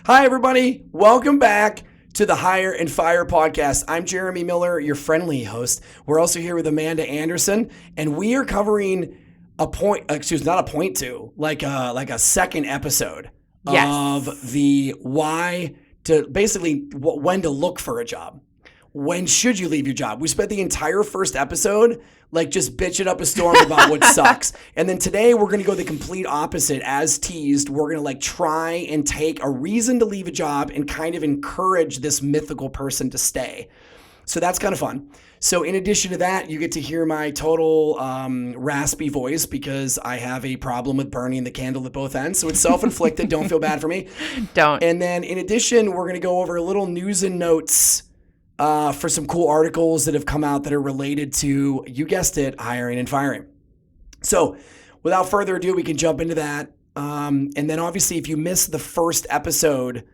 Hi, everybody. Welcome back to the Hire and Fire podcast. I'm Jeremy Miller, your friendly host. We're also here with Amanda Anderson, and we are covering like a second episode of the when to look for a job. When should you leave your job? We spent the entire first episode just bitching up a storm about what sucks. And then today we're going to go the complete opposite. As teased, we're going to try and take a reason to leave a job and kind of encourage this mythical person to stay. So that's kind of fun. So in addition to that, you get to hear my total raspy voice because I have a problem with burning the candle at both ends. So it's self-inflicted. Don't feel bad for me. Don't. And then in addition, we're going to go over a little news and notes for some cool articles that have come out that are related to, you guessed it, hiring and firing. So without further ado, we can jump into that. And then obviously, if you missed the first episode,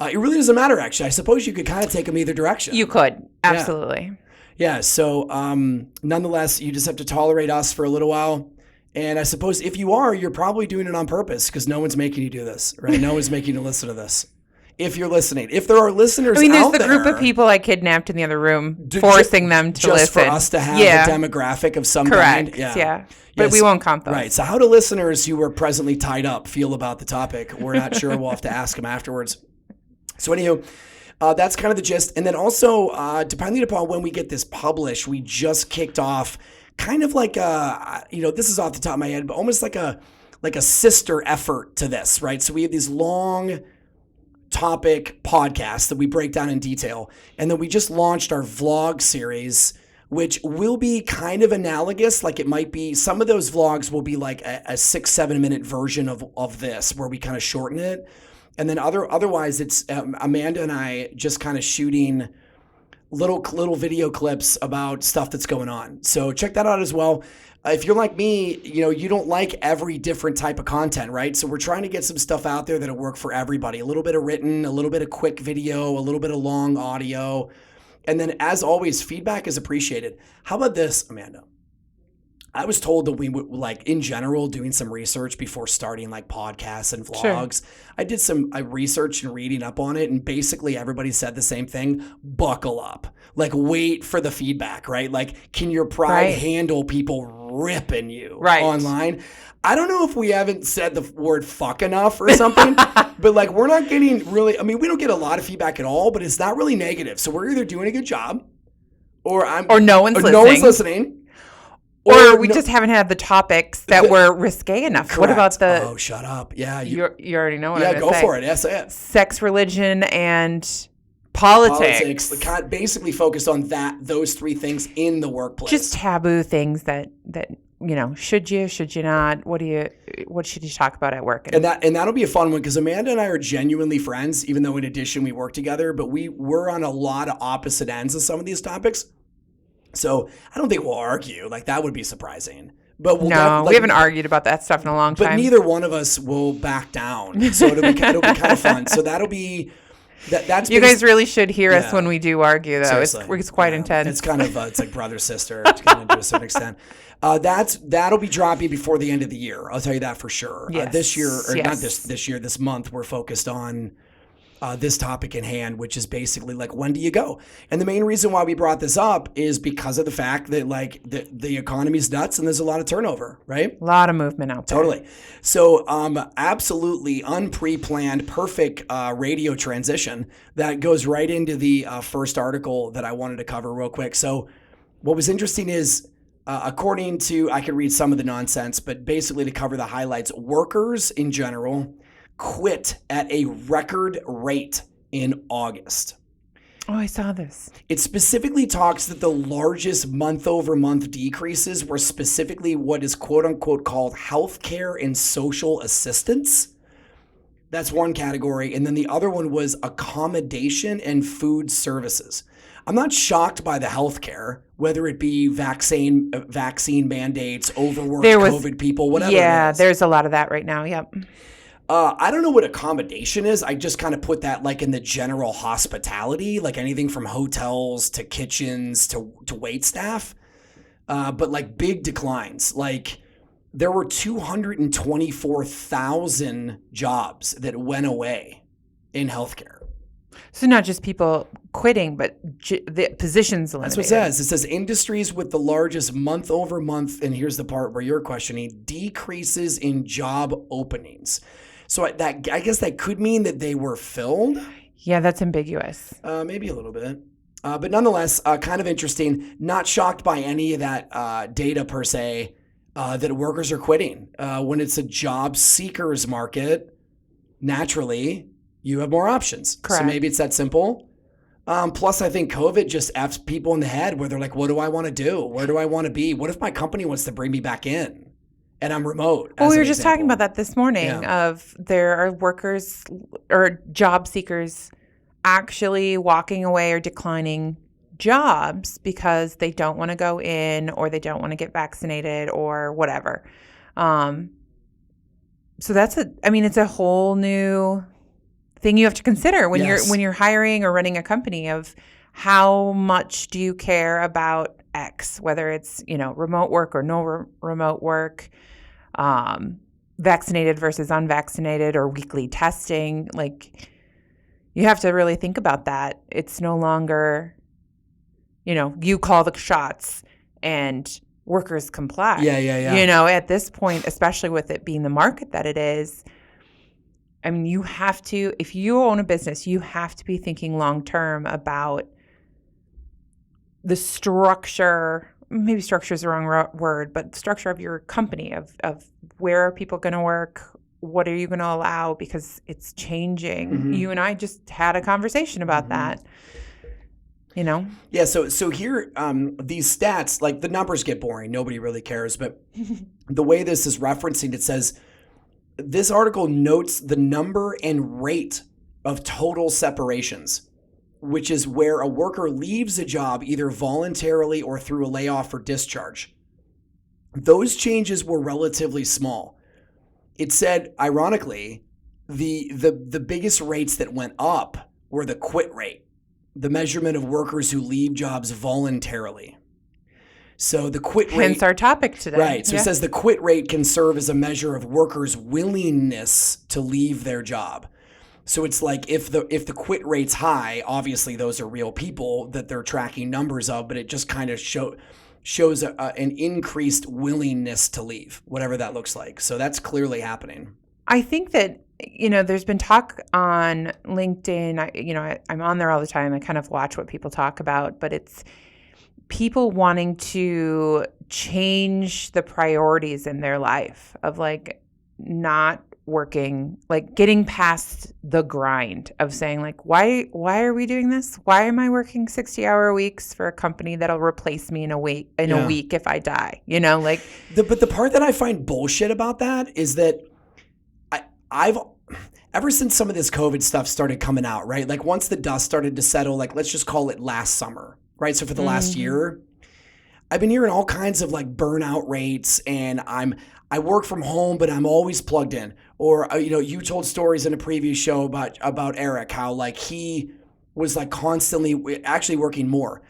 it really doesn't matter, actually. I suppose you could kind of take them either direction. You could. Absolutely. Yeah. So nonetheless, you just have to tolerate us for a little while. And I suppose if you are, you're probably doing it on purpose because no one's making you do this, right? No one's making you listen to this. If you're listening, if there are listeners out there. There's the group of people I kidnapped in the other room, forcing them to listen. Just for us to have a demographic of some kind. Yeah. But we won't count those. Right. So how do listeners who are presently tied up feel about the topic? We're not sure. We'll have to ask them afterwards. So anywho, that's kind of the gist. And then also, depending upon when we get this published, we just kicked off kind of this is off the top of my head, but almost like a sister effort to this, right? So we have these long topic podcasts that we break down in detail. And then we just launched our vlog series, which will be kind of analogous. It might be, some of those vlogs will be like a 6-7 minute version of this, where we kind of shorten it. And then otherwise it's Amanda and I just kind of shooting little video clips about stuff that's going on. So check that out as well. If you're like me, you don't like every different type of content, right? So we're trying to get some stuff out there that'll work for everybody. A little bit of written, a little bit of quick video, a little bit of long audio. And then as always, feedback is appreciated. How about this, Amanda? I was told that we would, in general, doing some research before starting podcasts and vlogs. Sure. I did some research and reading up on it, and basically everybody said the same thing. Buckle up. Wait for the feedback, right? Can your pride handle people ripping you online? I don't know if we haven't said the word fuck enough or something, but we're not getting really, we don't get a lot of feedback at all, but it's not really negative. So we're either doing a good job or no one's listening. Or we just haven't had the topics that were risque enough. Correct. What about the... Oh, shut up. Yeah. You already know what I'm going to say. Yeah, go for it. Yeah, say it. Sex, religion, and politics. Basically focused on those three things in the workplace. Just taboo things that should you not? What should you talk about at work? And that'll be a fun one because Amanda and I are genuinely friends, even though in addition we work together, but we're on a lot of opposite ends of some of these topics. So I don't think we'll argue. That would be surprising. But we haven't argued about that stuff in a long time. But neither one of us will back down. So it'll be kind of fun. So that'll be that's. You guys really should hear us when we do argue, though. Seriously. It's quite intense. It's kind of it's like brother sister to a certain extent. That'll be dropping before the end of the year. I'll tell you that for sure. Yes. This year, or not this year, this month, we're focused on this topic in hand, which is basically when do you go? And the main reason why we brought this up is because of the fact that the economy's nuts and there's a lot of turnover, right? A lot of movement out there. Totally. So absolutely unpre-planned, perfect radio transition that goes right into the first article that I wanted to cover real quick. So what was interesting is, according to, I could read some of the nonsense, but basically to cover the highlights, workers in general quit at a record rate in August. Oh, I saw this. It specifically talks that the largest month-over-month decreases were specifically what is quote-unquote called healthcare and social assistance. That's one category. And then the other one was accommodation and food services. I'm not shocked by the healthcare, whether it be vaccine mandates, overworked COVID people, whatever it is. Yeah, there's a lot of that right now. Yep. I don't know what accommodation is. I just kind of put that in the general hospitality, anything from hotels to kitchens to wait staff. But big declines. There were 224,000 jobs that went away in healthcare. So not just people quitting, but the positions eliminated. That's what it says. It says industries with the largest month over month, and here's the part where you're questioning, decreases in job openings. So I guess that could mean that they were filled. Yeah, that's ambiguous. Maybe a little bit. But nonetheless, kind of interesting. Not shocked by any of that data per se, that workers are quitting. When it's a job seekers market, naturally, you have more options. Correct. So maybe it's that simple. Plus, I think COVID just F's people in the head where they're like, what do I want to do? Where do I want to be? What if my company wants to bring me back in and I'm remote? Well, we were just talking about that this morning of there are workers or job seekers actually walking away or declining jobs because they don't want to go in or they don't want to get vaccinated or whatever. So it's a whole new thing you have to consider when you're hiring or running a company of how much do you care about X, whether it's, remote work or no remote work, vaccinated versus unvaccinated or weekly testing. Like you have to really think about that. It's no longer, you call the shots and workers comply. Yeah. At this point, especially with it being the market that it is, I mean, you have to, if you own a business, you have to be thinking long-term about the structure, maybe structure is the wrong word, but structure of your company, of where are people going to work? What are you going to allow? Because it's changing. Mm-hmm. You and I just had a conversation about that. Yeah. So here, these stats, like the numbers get boring. Nobody really cares. But the way this is referencing, it says, this article notes the number and rate of total separations, which is where a worker leaves a job either voluntarily or through a layoff or discharge. Those changes were relatively small. It said, ironically, the biggest rates that went up were the quit rate, the measurement of workers who leave jobs voluntarily. So the quit rate... Hence our topic today. Right. So It says the quit rate can serve as a measure of workers' willingness to leave their job. So it's like if the quit rate's high, obviously those are real people that they're tracking numbers of, but it just kind of shows an increased willingness to leave, whatever that looks like. So that's clearly happening. I think that, there's been talk on LinkedIn. I'm on there all the time. I kind of watch what people talk about, but it's people wanting to change the priorities in their life of like not working, like getting past the grind of saying like, why are we doing this? Why am I working 60-hour weeks for a company that'll replace me in a week if I die? But the part that I find bullshit about that is that I've ever since some of this COVID stuff started coming out, right? Like once the dust started to settle, like let's just call it last summer, right? So for the last year, I've been hearing all kinds of like burnout rates, and I work from home, but I'm always plugged in. Or you told stories in a previous show about Eric, how like he was like constantly actually working more.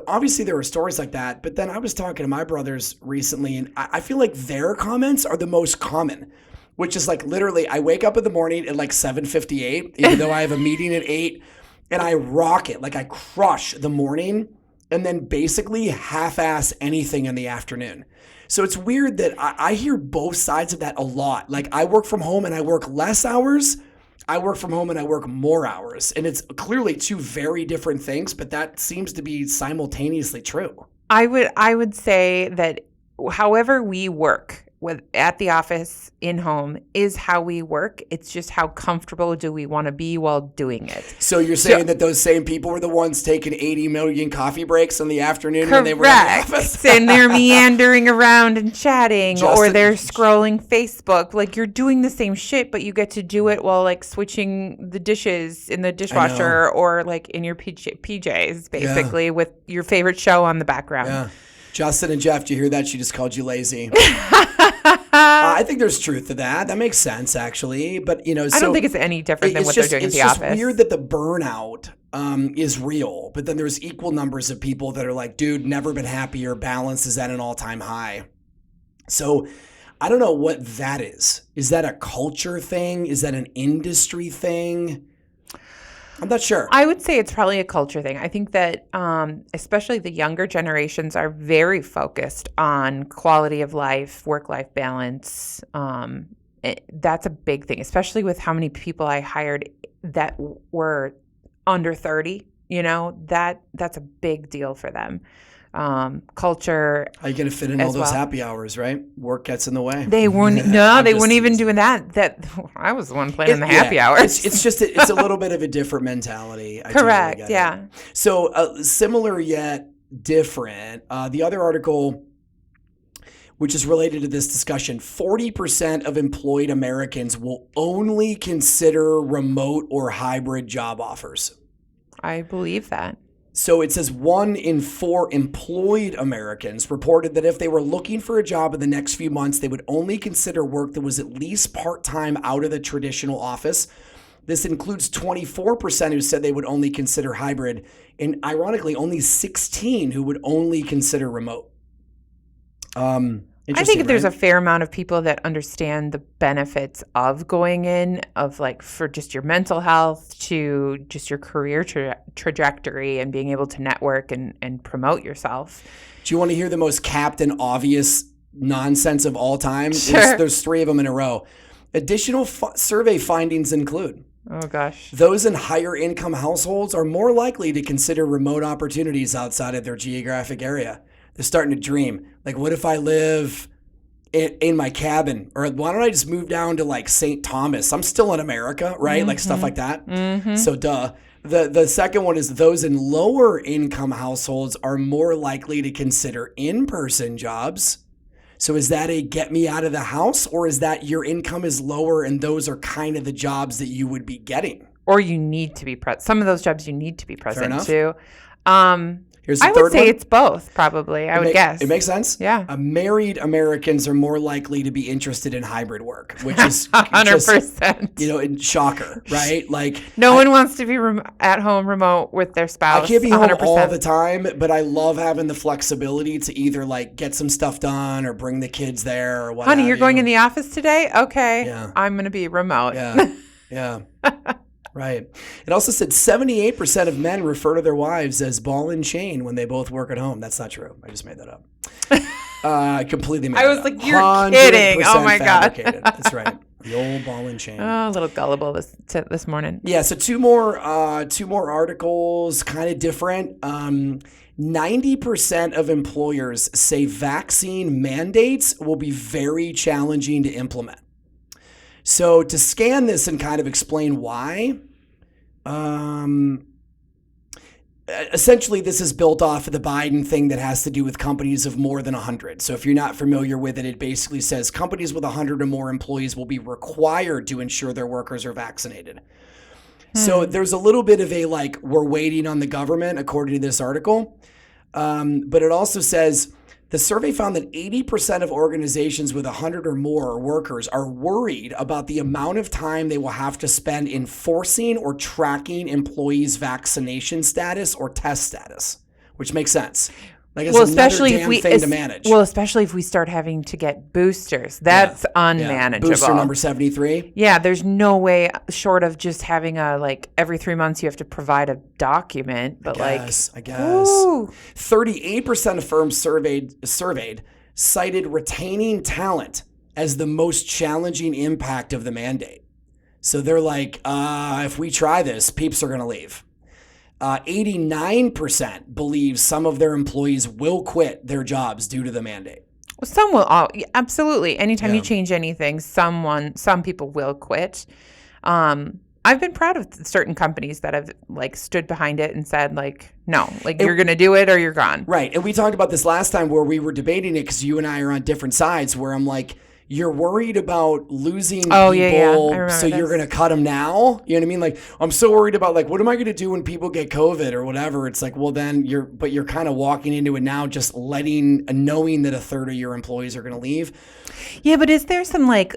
Obviously there were stories like that, but then I was talking to my brothers recently, and I feel like their comments are the most common, which is like literally I wake up in the morning at like 7:58, even though I have a meeting at 8, and I rock it, like I crush the morning and then basically half-ass anything in the afternoon. So it's weird that I hear both sides of that a lot. Like I work from home and I work less hours. I work from home and I work more hours. And it's clearly two very different things, but that seems to be simultaneously true. I would say that however we work, at the office, in home, is how we work. It's just how comfortable do we want to be while doing it. So you're saying that those same people were the ones taking 80 million coffee breaks in the afternoon when they were in the office? And they're meandering around and chatting, or they're scrolling Facebook. Like you're doing the same shit, but you get to do it while like switching the dishes in the dishwasher or like in your PJs, basically, with your favorite show on the background. Yeah. Justin and Jeff, do you hear that? She just called you lazy. I think there's truth to that. That makes sense, actually. But I don't think it's any different than what they're doing at the office. It's just weird that the burnout is real, but then there's equal numbers of people that are like, dude, never been happier. Balance is at an all-time high. So I don't know what that is. Is that a culture thing? Is that an industry thing? I'm not sure. I would say it's probably a culture thing. I think that especially the younger generations are very focused on quality of life, work-life balance. That's a big thing, especially with how many people I hired that were under 30. That's a big deal for them. Culture. How you going to fit in all those happy hours, right? Work gets in the way. They weren't. No, they weren't even doing that. I was the one planning the happy hours. It's a little bit of a different mentality. Correct. Totally get it. So similar yet different. The other article, which is related to this discussion, 40% of employed Americans will only consider remote or hybrid job offers. I believe that. So it says 1 in 4 employed Americans reported that if they were looking for a job in the next few months, they would only consider work that was at least part-time out of the traditional office. This includes 24% who said they would only consider hybrid, and ironically, only 16 who would only consider remote. I think there's a fair amount of people that understand the benefits of going in, of like for just your mental health to just your career trajectory and being able to network and promote yourself. Do you want to hear the most captain obvious nonsense of all time? Sure. There's 3 of them in a row. Additional survey findings include, oh gosh, those in higher income households are more likely to consider remote opportunities outside of their geographic area. They're starting to dream. Like, what if I live in my cabin? Or why don't I just move down to like St. Thomas? I'm still in America, right? Mm-hmm. Like stuff like that. Mm-hmm. So duh. The second one is those in lower income households are more likely to consider in-person jobs. So is that a get me out of the house, or is that your income is lower and those are kind of the jobs that you would be getting? Or you need to be present. Some of those jobs you need to be present to. I would say it's both, probably. I would guess. It makes sense? Yeah. Married Americans are more likely to be interested in hybrid work, which is 100%. Shocker, right? Like no one wants to be at home remote with their spouse. I can't be 100%. home all the time, but I love having the flexibility to either like get some stuff done or bring the kids there or whatever. Honey, you're going in the office today? Okay. Yeah. I'm going to be remote. Yeah. Yeah. Right. It also said 78% of men refer to their wives as ball and chain when they both work at home. That's not true. I just made that up. I completely made that up. I was like, you're kidding. Oh my God. That's right. The old ball and chain. Oh, a little gullible this morning. Yeah. So two more articles, kind of different. 90% of employers say vaccine mandates will be very challenging to implement. So to scan this and kind of explain why, essentially this is built off of the Biden thing that has to do with companies of more than 100. So if you're not familiar with it, it basically says companies with 100 or more employees will be required to ensure their workers are vaccinated. So there's a little bit of a like, we're waiting on the government, according to this article. But it also says, the survey found that 80% of organizations with 100 or more workers are worried about the amount of time they will have to spend enforcing or tracking employees' vaccination status or test status, which makes sense. Like it's especially another damn thing to manage. Well, especially if we start having to get boosters. That's unmanageable. Booster number 73. Yeah, there's no way short of just having every 3 months you have to provide a document. But I guess. 38% of firms surveyed cited retaining talent as the most challenging impact of the mandate. So they're like, if we try this, peeps are going to leave. 89% believe some of their employees will quit their jobs due to the mandate. Some will, absolutely. Anytime you change anything, some people will quit. I've been proud of certain companies that have like stood behind it and said like, no, like you're going to do it or you're gone. Right. And we talked about this last time where we were debating it because you and I are on different sides where I'm like, you're worried about losing people, so you're going to cut them now? You know what I mean? Like, I'm so worried about, like, what am I going to do when people get COVID or whatever? It's like, well, then you're kind of walking into it now just knowing that a third of your employees are going to leave. Yeah, but is there some, like,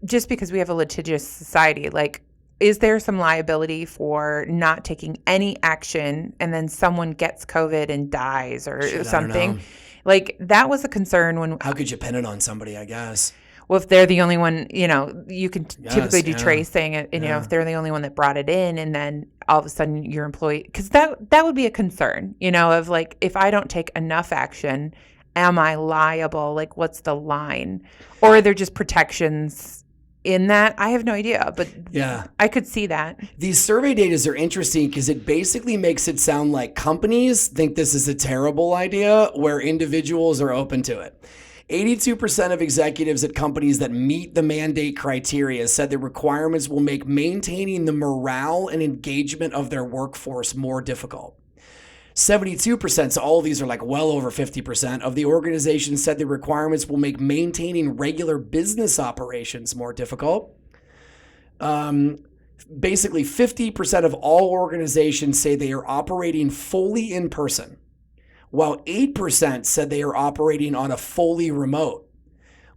just because we have a litigious society, like, is there some liability for not taking any action and then someone gets COVID and dies or something? Like, that was a concern when... How could you pin it on somebody, I guess? well, if they're the only one, you can typically do yeah. tracing, and if they're the only one that brought it in, and then all of a sudden your employee, because that would be a concern, of like, if I don't take enough action, am I liable? Like, what's the line? Or are there just protections in that? I have no idea, but yeah, I could see that. These survey data are interesting because it basically makes it sound like companies think this is a terrible idea where individuals are open to it. 82% of executives at companies that meet the mandate criteria said the requirements will make maintaining the morale and engagement of their workforce more difficult. 72%, so all of these are like well over 50% of the organization said the requirements will make maintaining regular business operations more difficult. Basically, 50% of all organizations say they are operating fully in person, while 8% said they are operating on a fully remote,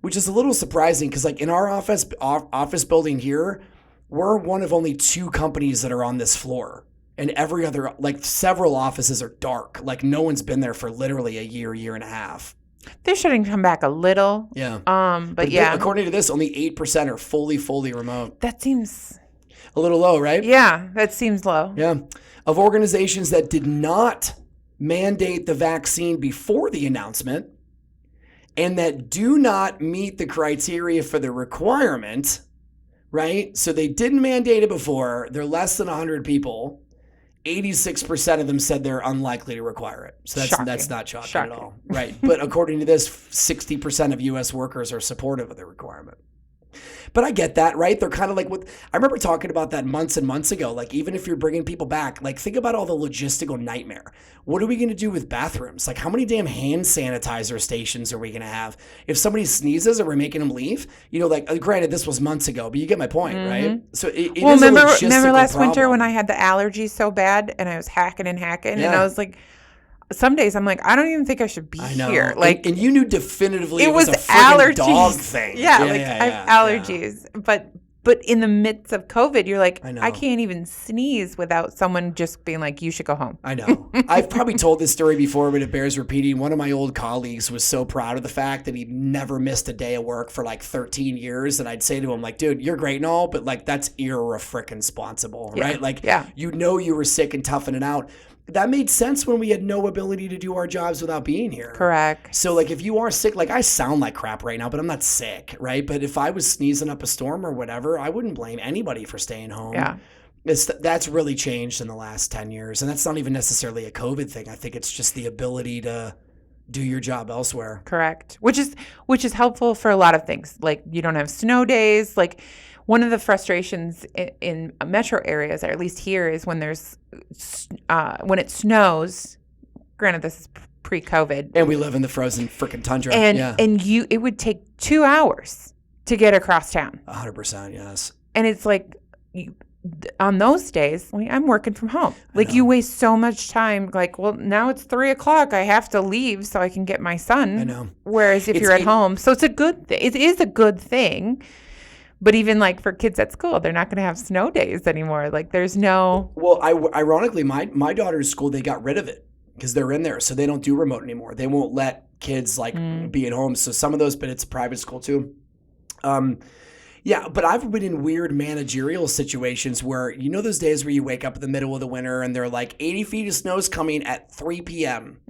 which is a little surprising because like in our office building here, we're one of only 2 companies that are on this floor. And every other, like several offices are dark. Like no one's been there for literally a year and a half. They're starting to come back a little. Yeah. But yeah. According to this, only 8% are fully remote. That seems a little low, right? Yeah, that seems low. Yeah. Of organizations that did not mandate the vaccine before the announcement and that do not meet the criteria for the requirement, right? So they didn't mandate it before. They're less than 100 people. 86% of them said they're unlikely to require it. So that's not shocking at all. Right. But according to this, 60% of U.S. workers are supportive of the requirement. But I get that, right? They're kind of like I remember talking about that months and months ago. Like, even if you're bringing people back, like, think about all the logistical nightmare. What are we going to do with bathrooms? Like, how many damn hand sanitizer stations are we going to have? If somebody sneezes, are we making them leave? Like, granted, this was months ago, but you get my point, right? So it is remember a logistical last problem. winter when I had the allergies so bad and I was hacking and Yeah. and I was like, some days I'm like, I don't even think I should be here. Like, and you knew definitively it was a allergies. freaking dog thing. I have allergies. Yeah. But in the midst of COVID, you're like, I know. I can't even sneeze without someone just being like, you should go home. I know. I've probably told this story before, but it bears repeating. One of my old colleagues was so proud of the fact that he never missed a day of work for like 13 years. And I'd say to him, like, dude, you're great and all, but like, that's irre-frickin-sponsible, right? Like, you were sick and toughing it out. That made sense when we had no ability to do our jobs without being here. Correct. So, like, if you are sick, like, I sound like crap right now, but I'm not sick, right? But if I was sneezing up a storm or whatever, I wouldn't blame anybody for staying home. Yeah. That's really changed in the last 10 years. And that's not even necessarily a COVID thing. I think it's just the ability to do your job elsewhere. Correct. Which is helpful for a lot of things. Like, you don't have snow days. Like, one of the frustrations in metro areas, or at least here, is when when it snows. Granted, this is pre-COVID, and we live in the frozen freaking tundra. And it would take 2 hours to get across town. 100%, yes. And it's like, on those days, I'm working from home. Like, you waste so much time. Like, well, now it's 3:00. I have to leave so I can get my son. I know. Whereas if you're at home, so it's a good thing. It is a good thing. But even like for kids at school, they're not going to have snow days anymore. Like, there's no. Well, ironically, my daughter's school, they got rid of it because they're in there. So they don't do remote anymore. They won't let kids be at home. So some of those, but it's a private school too. Yeah, but I've been in weird managerial situations where, those days where you wake up in the middle of the winter and they're like 80 feet of snow's coming at 3 p.m.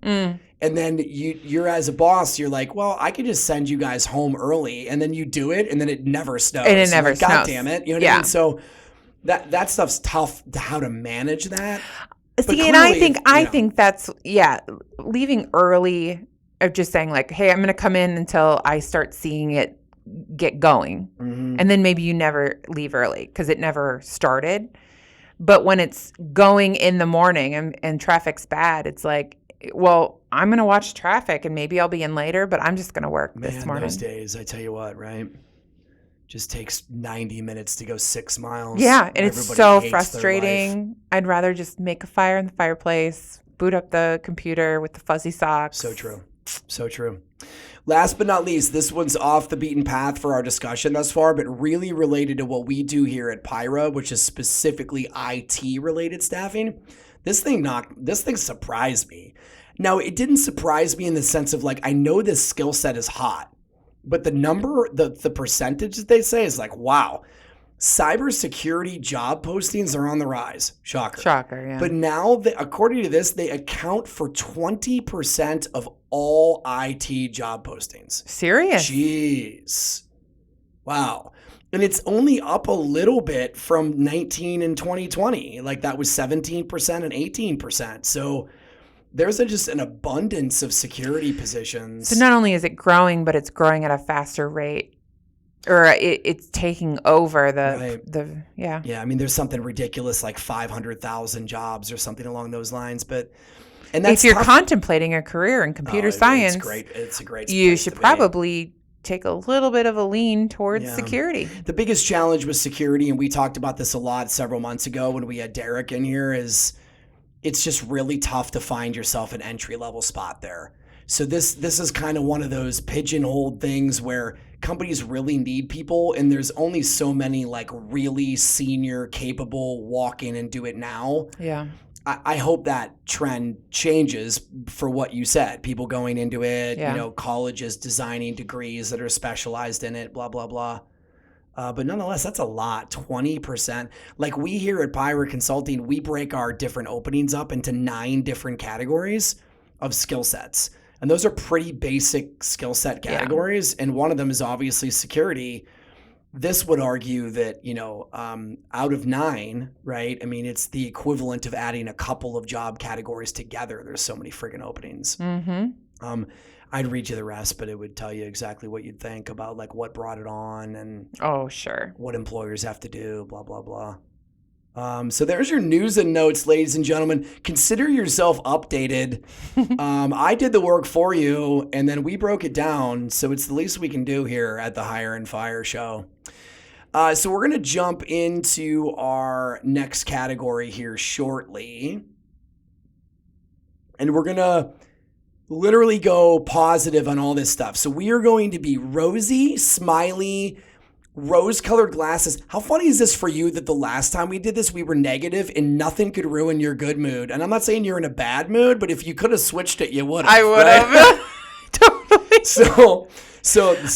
And then you're as a boss, you're like, well, I could just send you guys home early, and then you do it, and then it never snows. And it never snows. God damn it. You know what I mean? So that stuff's tough to how to manage that. See, and I think that's, leaving early, of just saying like, hey, I'm going to come in until I start seeing it get going. And then maybe you never leave early because it never started. But when it's going in the morning and traffic's bad, it's like, well, I'm going to watch traffic and maybe I'll be in later, but I'm just going to work this morning. Those days, I tell you what, right? Just takes 90 minutes to go 6 miles. Yeah, and it's so frustrating. I'd rather just make a fire in the fireplace, boot up the computer with the fuzzy socks. So true. So true. Last but not least, this one's off the beaten path for our discussion thus far, but really related to what we do here at Pyra, which is specifically IT-related staffing. This thing surprised me. Now, it didn't surprise me in the sense of like, I know this skill set is hot, But the percentage that they say is like, wow, cybersecurity job postings are on the rise. Shocker. Shocker, yeah. But now, according to this, they account for 20% of all IT job postings. Serious? Jeez. Wow. And it's only up a little bit from 19 and 2020. Like that was 17% and 18%. So there's just an abundance of security positions. So not only is it growing, but it's growing at a faster rate. Or it's taking over yeah. Yeah, I mean, there's something ridiculous like 500,000 jobs or something along those lines. And that's if you're tough. contemplating a career in computer science, it's great. It's a great. You should probably take a little bit of a lean towards security. The biggest challenge with security, and we talked about this a lot several months ago when we had Derek in here, is it's just really tough to find yourself an entry-level spot there. So this is kind of one of those pigeonholed things where companies really need people, and there's only so many like really senior, capable walk in and do it now. Yeah. I hope that trend changes for what you said. People going into it, colleges designing degrees that are specialized in it, blah, blah, blah. But nonetheless, that's a lot, 20%. Like we here at Pyra Consulting, we break our different openings up into 9 different categories of skill sets. And those are pretty basic skill set categories. Yeah. And one of them is obviously security. This would argue that, out of 9, right? I mean, it's the equivalent of adding a couple of job categories together. There's so many friggin' openings. Mm-hmm. I'd read you the rest, but it would tell you exactly what you'd think about like what brought it on and what employers have to do, blah, blah, blah. So there's your news and notes, ladies and gentlemen. Consider yourself updated. I did the work for you, and then we broke it down. So it's the least we can do here at the Hire and Fire show. So we're going to jump into our next category here shortly. And we're going to literally go positive on all this stuff. So we are going to be rosy, smiley, rose-colored glasses. How funny is this for you that the last time we did this, we were negative and nothing could ruin your good mood? And I'm not saying you're in a bad mood, but if you could have switched it, you would have. I would have. Right? Totally. So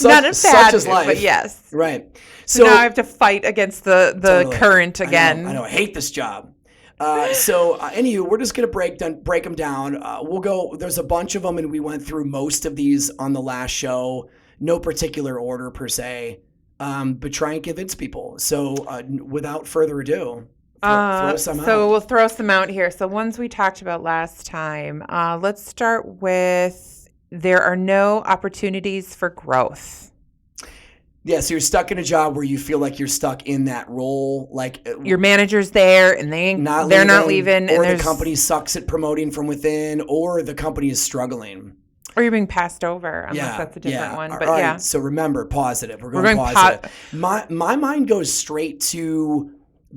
not a such is life. But yes. Right. So now I have to fight against the totally. Current again. I know. I hate this job. Anywho, we're just going to break them down. We'll go, there's a bunch of them and we went through most of these on the last show. No particular order per se. But try and convince people. So without further ado, throw some out. So we'll throw some out here. So ones we talked about last time. Let's start with there are no opportunities for growth. Yeah, so you're stuck in a job where you feel like you're stuck in that role. Like your manager's there and they're not leaving. Or the company sucks at promoting from within, or the company is struggling. Or you're being passed over, unless that's a different one. But right. So remember, positive. We're going positive. My mind goes straight to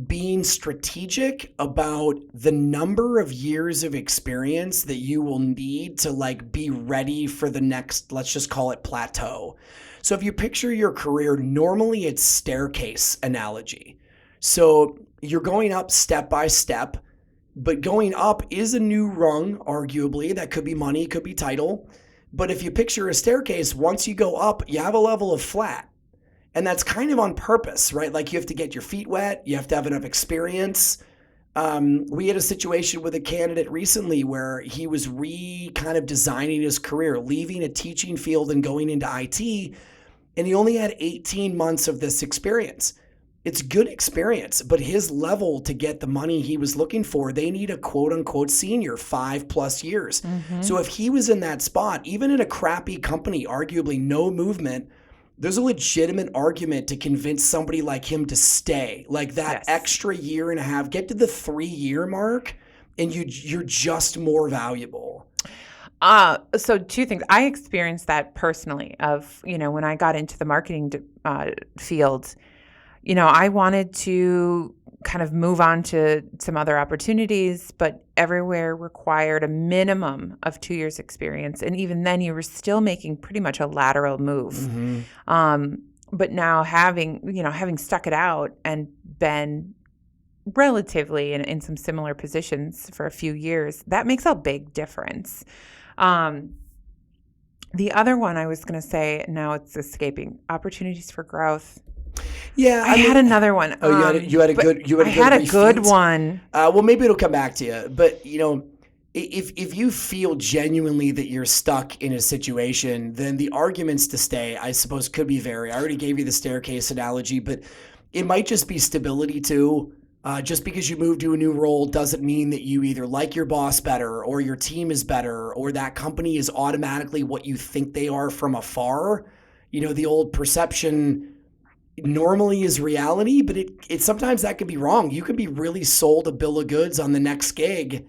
being strategic about the number of years of experience that you will need to like be ready for the next, let's just call it plateau. So if you picture your career, normally it's staircase analogy. So you're going up step by step, but going up is a new rung, arguably. That could be money, could be title. But if you picture a staircase, once you go up, you have a level of flat. And that's kind of on purpose, right? Like you have to get your feet wet. You have to have enough experience. We had a situation with a candidate recently where he was kind of designing his career, leaving a teaching field and going into IT. And he only had 18 months of this experience. It's good experience, but his level to get the money he was looking for, they need a quote unquote senior 5+ years. Mm-hmm. So if he was in that spot, even in a crappy company, arguably no movement, there's a legitimate argument to convince somebody like him to stay. Like that extra year and a half, get to the 3-year mark, and you're just more valuable. So 2 things. I experienced that personally of, when I got into the marketing field, I wanted to kind of move on to some other opportunities, but everywhere required a minimum of 2 years experience. And even then you were still making pretty much a lateral move. Mm-hmm. But now having stuck it out and been relatively in some similar positions for a few years, that makes a big difference. The other one I was going to say, now it's escaping, opportunities for growth. Yeah, I had another one. Oh, you had a good one. Well, maybe it'll come back to you. But if you feel genuinely that you're stuck in a situation, then the arguments to stay, I suppose, could be I already gave you the staircase analogy, but it might just be stability too. Just because you move to a new role doesn't mean that you either like your boss better or your team is better or that company is automatically what you think they are from afar. The old perception normally is reality, but it sometimes that could be wrong. You could be really sold a bill of goods on the next gig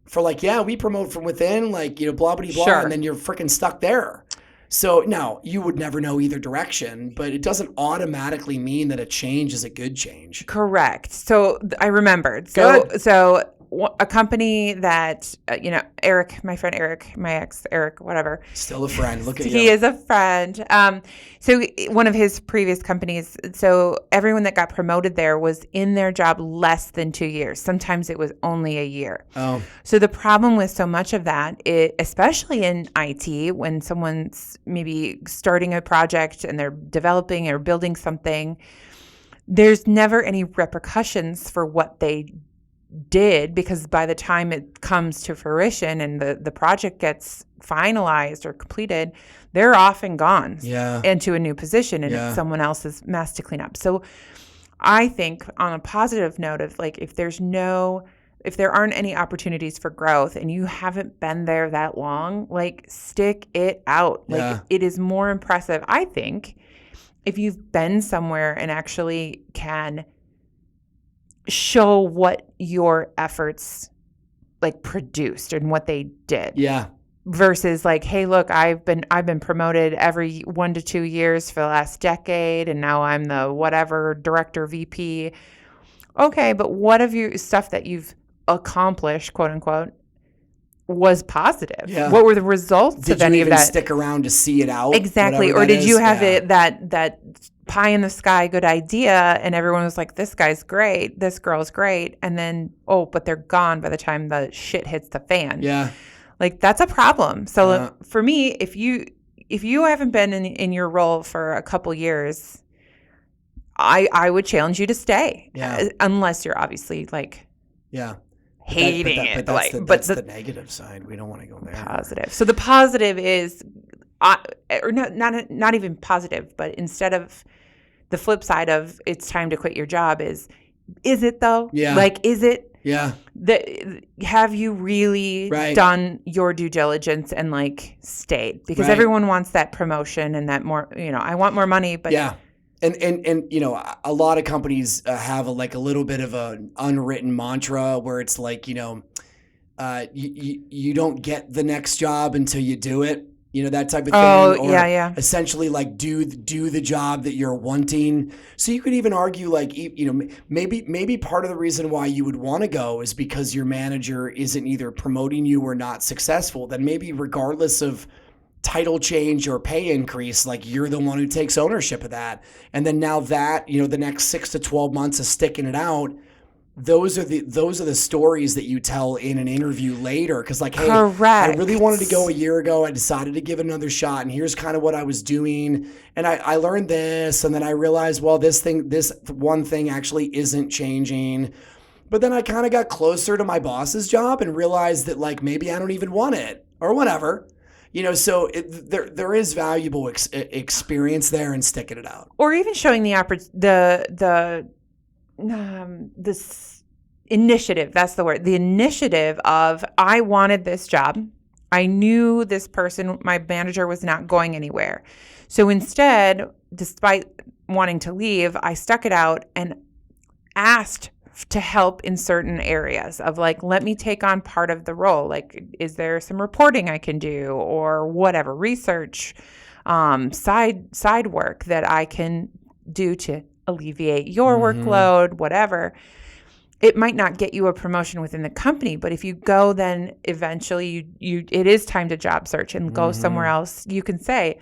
for we promote from within, blah, blah, blah, Sure. And then you're freaking stuck there. So now you would never know either direction, but it doesn't automatically mean that a change is a good change. Correct. So I remembered. Good. So a company that, Eric, my friend Eric, my ex Eric, whatever. Still a friend. Look at you. He is a friend. So one of his previous companies, so everyone that got promoted there was in their job less than 2 years. Sometimes it was only a year. Oh. So the problem with so much of that, especially in IT, when someone's maybe starting a project and they're developing or building something, there's never any repercussions for what they did, because by the time it comes to fruition and the project gets finalized or completed, they're off and gone into a new position, and it's someone else's mess to clean up. So I think on a positive note of if there aren't any opportunities for growth and you haven't been there that long, stick it out. It is more impressive, I think, if you've been somewhere and actually can show what your efforts produced and what they did. Yeah. Versus hey, look, I've been promoted every 1 to 2 years for the last decade, and now I'm the whatever director, VP. Okay, but what of your stuff that you've accomplished, quote unquote, was positive? Yeah. What were the results of any of that? Did you even stick around to see it out? Exactly. Or did you have that pie in the sky good idea and everyone was like, this guy's great, this girl's great, and then but they're gone by the time the shit hits the fan. Yeah. That's a problem. So for me, if you haven't been in your role for a couple years, I would challenge you to stay. Yeah. Unless you're obviously hating it. But that's the negative side. We don't want to go there. Positive. So the positive is, or not even positive, but instead of the flip side of it's time to quit your job is it though? Yeah. Is it? Yeah. Have you really done your due diligence and stayed? Because everyone wants that promotion and that more, I want more money, but yeah. And a lot of companies have a little bit of an unwritten mantra where it's you don't get the next job until you do it. That type of thing. Oh, yeah. Essentially, do the job that you're wanting. So you could even argue, maybe part of the reason why you would want to go is because your manager isn't either promoting you or not successful. Then maybe regardless of title change or pay increase, you're the one who takes ownership of that. And then now that, the next 6 to 12 months of sticking it out, those are the stories that you tell in an interview later. Because hey, correct. I really wanted to go a year ago. I decided to give it another shot, and here's kind of what I was doing. And I learned this, and then I realized, well, this one thing actually isn't changing. But then I kind of got closer to my boss's job and realized that maybe I don't even want it or whatever. So there is valuable experience there in sticking it out, or even showing this initiative. That's the word. The initiative of, I wanted this job. I knew this person, my manager, was not going anywhere. So instead, despite wanting to leave, I stuck it out and asked to help in certain areas of let me take on part of the role. Is there some reporting I can do or whatever, research, side work that I can do to alleviate your workload, whatever. It might not get you a promotion within the company, but if you go, then eventually it is time to job search and go somewhere else. You can say,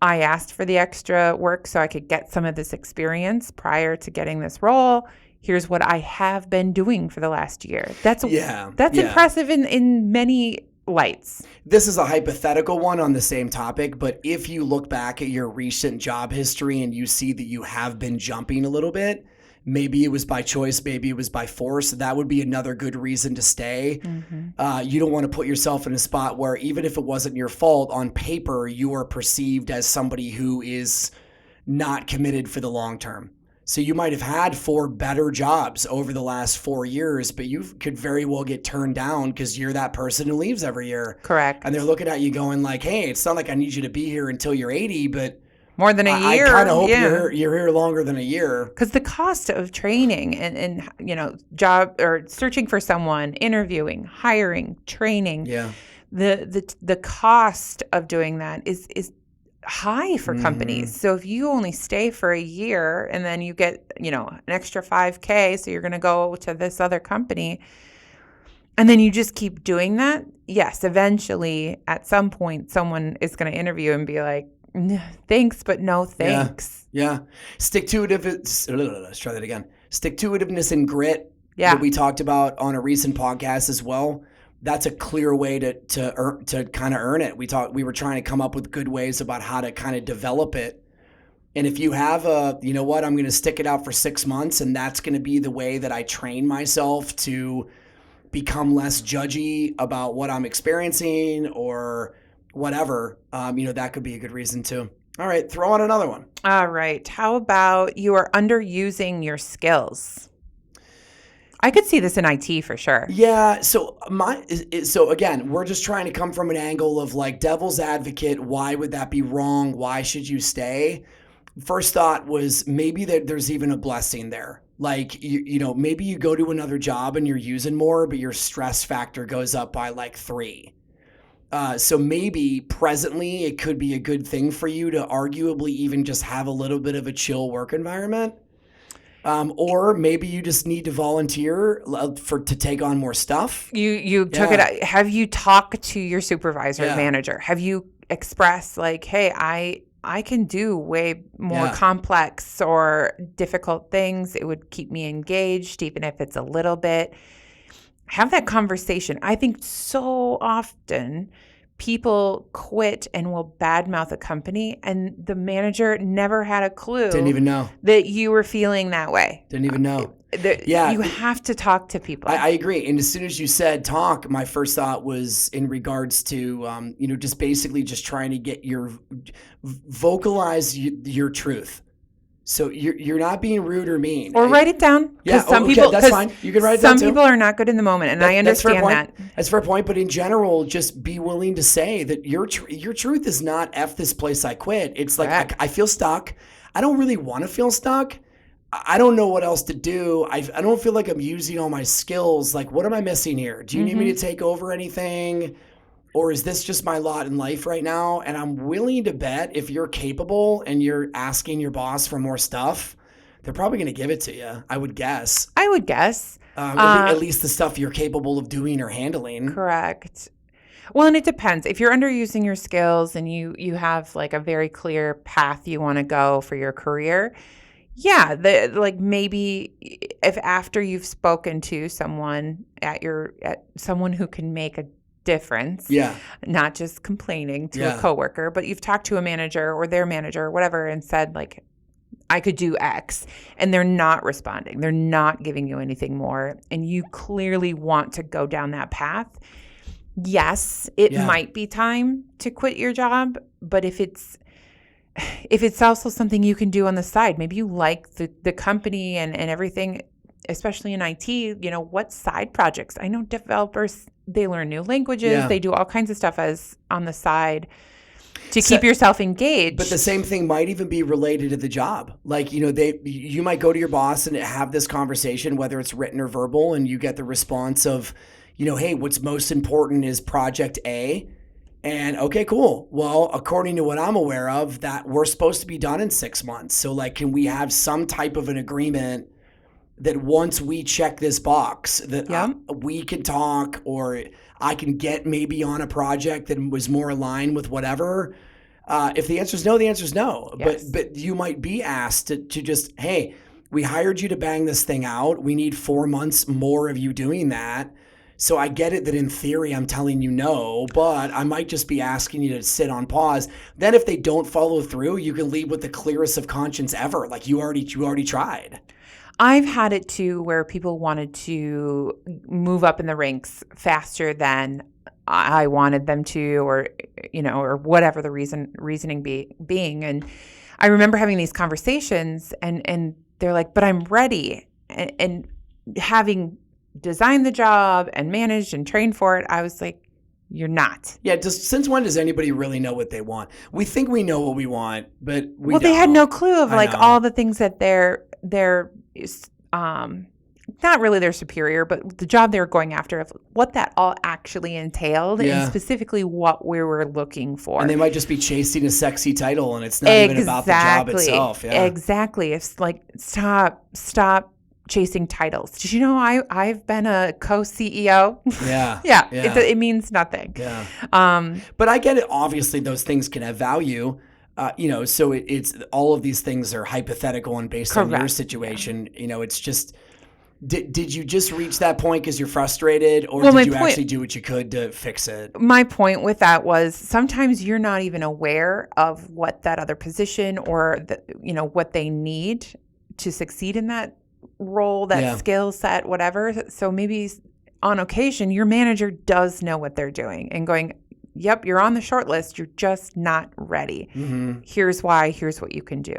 I asked for the extra work so I could get some of this experience prior to getting this role. Here's what I have been doing for the last year. That's impressive in many lights. This is a hypothetical one on the same topic, but if you look back at your recent job history and you see that you have been jumping a little bit, maybe it was by choice, maybe it was by force, that would be another good reason to stay. You don't want to put yourself in a spot where even if it wasn't your fault, on paper, you are perceived as somebody who is not committed for the long term. So you might have had 4 better jobs over the last 4 years, but you could very well get turned down because you're that person who leaves every year. Correct. And they're looking at you going like, hey, it's not like I need you to be here until you're 80, but more than a year. I kind of hope you're here longer than a year. Because the cost of training and job or searching for someone, interviewing, hiring, training, the cost of doing that is high for companies. So if you only stay for a year and then you get, an extra $5,000, so you're going to go to this other company, and then you just keep doing that, yes, eventually at some point someone is going to interview and be like, thanks, but no thanks. Yeah. Let's try that again. Stick-to-itiveness and grit that we talked about on a recent podcast as well. That's a clear way to kind of earn it. We were trying to come up with good ways about how to kind of develop it. And if you have I'm going to stick it out for 6 months, and that's going to be the way that I train myself to become less judgy about what I'm experiencing or whatever, that could be a good reason too. All right, throw on another one. All right. How about you are underusing your skills? I could see this in IT for sure. Yeah. So again, we're just trying to come from an angle of like devil's advocate. Why would that be wrong? Why should you stay? First thought was maybe there's even a blessing there. Like, maybe you go to another job and you're using more, but your stress factor goes up by like 3. So maybe presently it could be a good thing for you to arguably even just have a little bit of a chill work environment. Or maybe you just need to volunteer to take on more stuff. You took it out. Have you talked to your supervisor, manager? Have you expressed like, hey, I can do way more complex or difficult things. It would keep me engaged, even if it's a little bit. Have that conversation. I think so often people quit and will badmouth a company, and the manager never had a clue. Didn't even know that you were feeling that way. Didn't even know. You have to talk to people. I agree. And as soon as you said talk, my first thought was in regards to, just basically just trying to get vocalize your truth. So you're not being rude or mean. Or write it down. Yeah, people, that's fine. You can write it down too. Some people are not good in the moment, and I understand that. That's a fair point. But in general, just be willing to say that your truth is not F this place, I quit. It's like I feel stuck. I don't really want to feel stuck. I don't know what else to do. I don't feel like I'm using all my skills. Like, what am I missing here? Do you need me to take over anything? Or is this just my lot in life right now? And I'm willing to bet if you're capable and you're asking your boss for more stuff, they're probably going to give it to you, I would guess. At least the stuff you're capable of doing or handling. Correct. Well, and it depends. If you're underusing your skills and you have like a very clear path you want to go for your career, maybe if after you've spoken to someone at someone who can make a difference, not just complaining to a coworker, but you've talked to a manager or their manager or whatever and said like, I could do X, and they're not responding. They're not giving you anything more, and you clearly want to go down that path. Yes, it might be time to quit your job, but if it's also something you can do on the side, maybe you like the company and everything, especially in IT, what side projects? I know developers, they learn new languages. They do all kinds of stuff as on the side to keep yourself engaged. But the same thing might even be related to the job. Like, you might go to your boss and have this conversation, whether it's written or verbal, and you get the response of, hey, what's most important is project A. And okay, cool. Well, according to what I'm aware of, that we're supposed to be done in 6 months. So like, can we have some type of an agreement that once we check this box that we can talk, or I can get maybe on a project that was more aligned with whatever. If the answer is no, the answer is no. Yes. But you might be asked to just, hey, we hired you to bang this thing out. We need 4 months more of you doing that. So I get it that in theory I'm telling you no, but I might just be asking you to sit on pause. Then if they don't follow through, you can leave with the clearest of conscience ever. Like you already tried. I've had it too where people wanted to move up in the ranks faster than I wanted them to, or or whatever the reasoning being. And I remember having these conversations, and they're like, "But I'm ready," and having designed the job and managed and trained for it, I was like, "You're not." Yeah, since when does anybody really know what they want? We think we know what we want, but we don't. They had no clue of I know. all the things that they're not really their superior, but the job they were going after, of what that all actually entailed, and specifically what we were looking for. And they might just be chasing a sexy title, and it's not even about the job itself. Yeah. Exactly. It's like, stop chasing titles. Did you know I've been a co-CEO? Yeah. Yeah. It means nothing. Yeah. But I get it. Obviously, those things can have value. So it's all of these things are hypothetical and based on your situation. It's just, did you just reach that point because you're frustrated, or did you actually do what you could to fix it? My point with that was sometimes you're not even aware of what that other position or what they need to succeed in that role, that skill set, whatever. So maybe on occasion your manager does know what they're doing and going, "Yep, you're on the short list. You're just not ready. Mm-hmm. Here's why. Here's what you can do."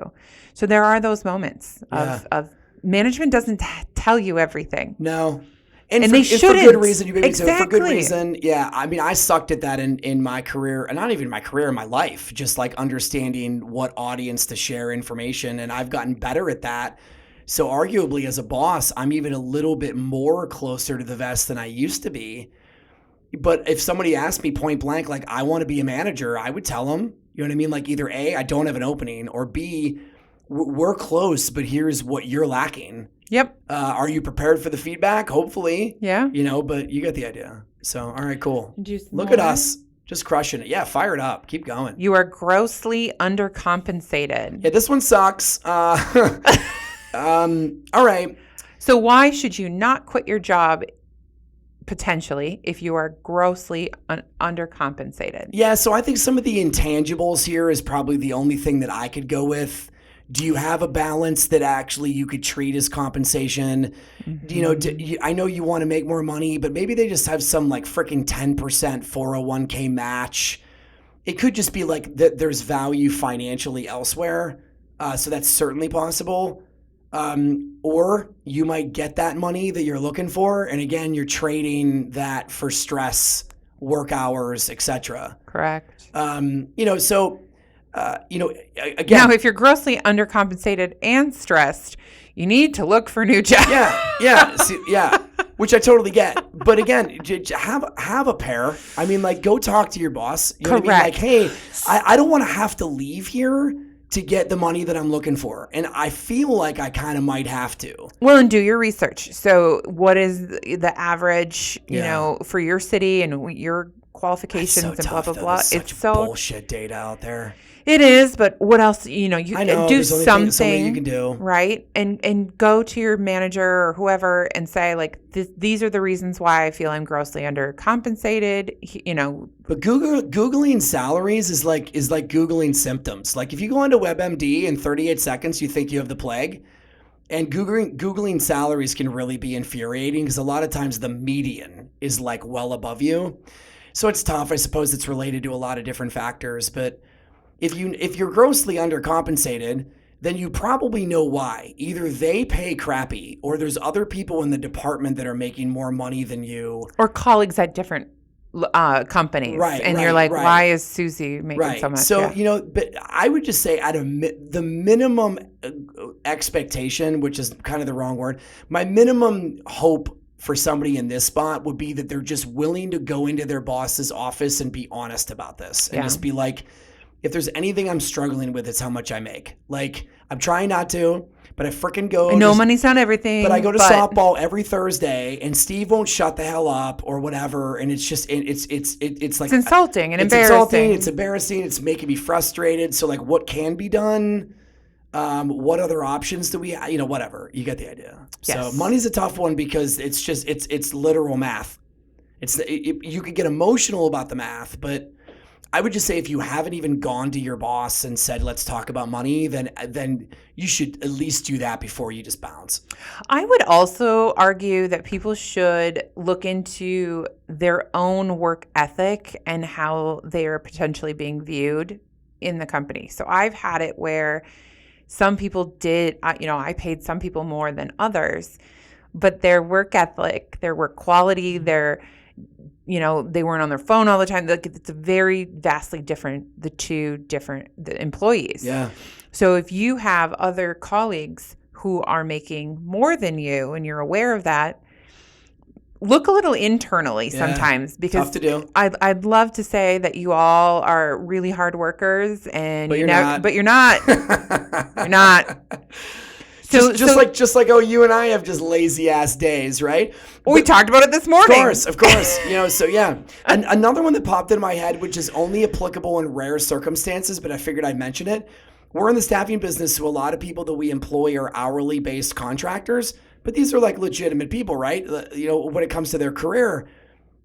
So there are those moments of management doesn't tell you everything. No. And they shouldn't. For good reason. Exactly. For good reason. Yeah. I mean, I sucked at that in my career, and not even my career, in my life, just like understanding what audience to share information. And I've gotten better at that. So arguably as a boss, I'm even a little bit more closer to the vest than I used to be. But if somebody asked me point blank, like, I want to be a manager, I would tell them, you know what I mean? Like, either A, I don't have an opening, or B, we're close, but here's what you're lacking. Yep. Are you prepared for the feedback? Hopefully. Yeah. But you get the idea. So, all right, cool. Look more? at us. Just crushing it. Yeah, fire it up. Keep going. You are grossly undercompensated. Yeah, this one sucks. All right. So why should you not quit your job potentially if you are grossly undercompensated? Yeah, so I think some of the intangibles here is probably the only thing that I could go with. Do you have a balance that actually you could treat as compensation? Mm-hmm. I know you want to make more money, but maybe they just have some like freaking 10% 401k match. It could just be like that there's value financially elsewhere. So that's certainly possible. Or you might get that money that you're looking for, and again, you're trading that for stress, work hours, etc. Correct. Again. Now, if you're grossly undercompensated and stressed, you need to look for a new job. Yeah, which I totally get. But again, have a pair. I mean, like, go talk to your boss. You know Correct. What I mean? Like, hey, I don't want to have to leave here to get the money that I'm looking for. And I feel like I kind of might have to. Well, and do your research. So what is the average, for your city and your qualifications and tough, blah, blah, blah. It's so bullshit data out there. It is, but what else, you I know, do something you can do. Right? And go to your manager or whoever and say, like, these are the reasons why I feel I'm grossly undercompensated, But Googling salaries is like Googling symptoms. Like, if you go onto WebMD in 38 seconds, you think you have the plague. And Googling salaries can really be infuriating because a lot of times the median is like well above you. So it's tough. I suppose it's related to a lot of different factors, but if you're grossly undercompensated, then you probably know why. Either they pay crappy, or there's other people in the department that are making more money than you, or colleagues at different companies, right? And you're like, why is Susie making so much? So but I would just say the minimum expectation, which is kind of the wrong word, my minimum hope for somebody in this spot would be that they're just willing to go into their boss's office and be honest about this, and just be like, if there's anything I'm struggling with, it's how much I make. Like, I'm trying not to, but I freaking go. I know money's not everything. But I go to softball every Thursday, and Steve won't shut the hell up or whatever. And it's just, it's like, it's insulting and it's embarrassing. Insulting, it's embarrassing. It's making me frustrated. So, like, what can be done? What other options do we have? Whatever. You get the idea. Yes. So money's a tough one because it's just, it's literal math. You could get emotional about the math, but I would just say if you haven't even gone to your boss and said, let's talk about money, then you should at least do that before you just bounce. I would also argue that people should look into their own work ethic and how they are potentially being viewed in the company. So I've had it where some people I paid some people more than others, but their work ethic, their work quality, they weren't on their phone all the time. Like, it's a very vastly different, the employees. Yeah. So if you have other colleagues who are making more than you and you're aware of that, look a little internally sometimes, because tough to do. I'd love to say that you all are really hard workers and but you're not. But you're not. You're not. So just like you and I have just lazy ass days, right? We talked about it this morning. Of course. So yeah. And another one that popped in my head, which is only applicable in rare circumstances, but I figured I'd mention it. We're in the staffing business, so a lot of people that we employ are hourly based contractors, but these are like legitimate people, right? When it comes to their career.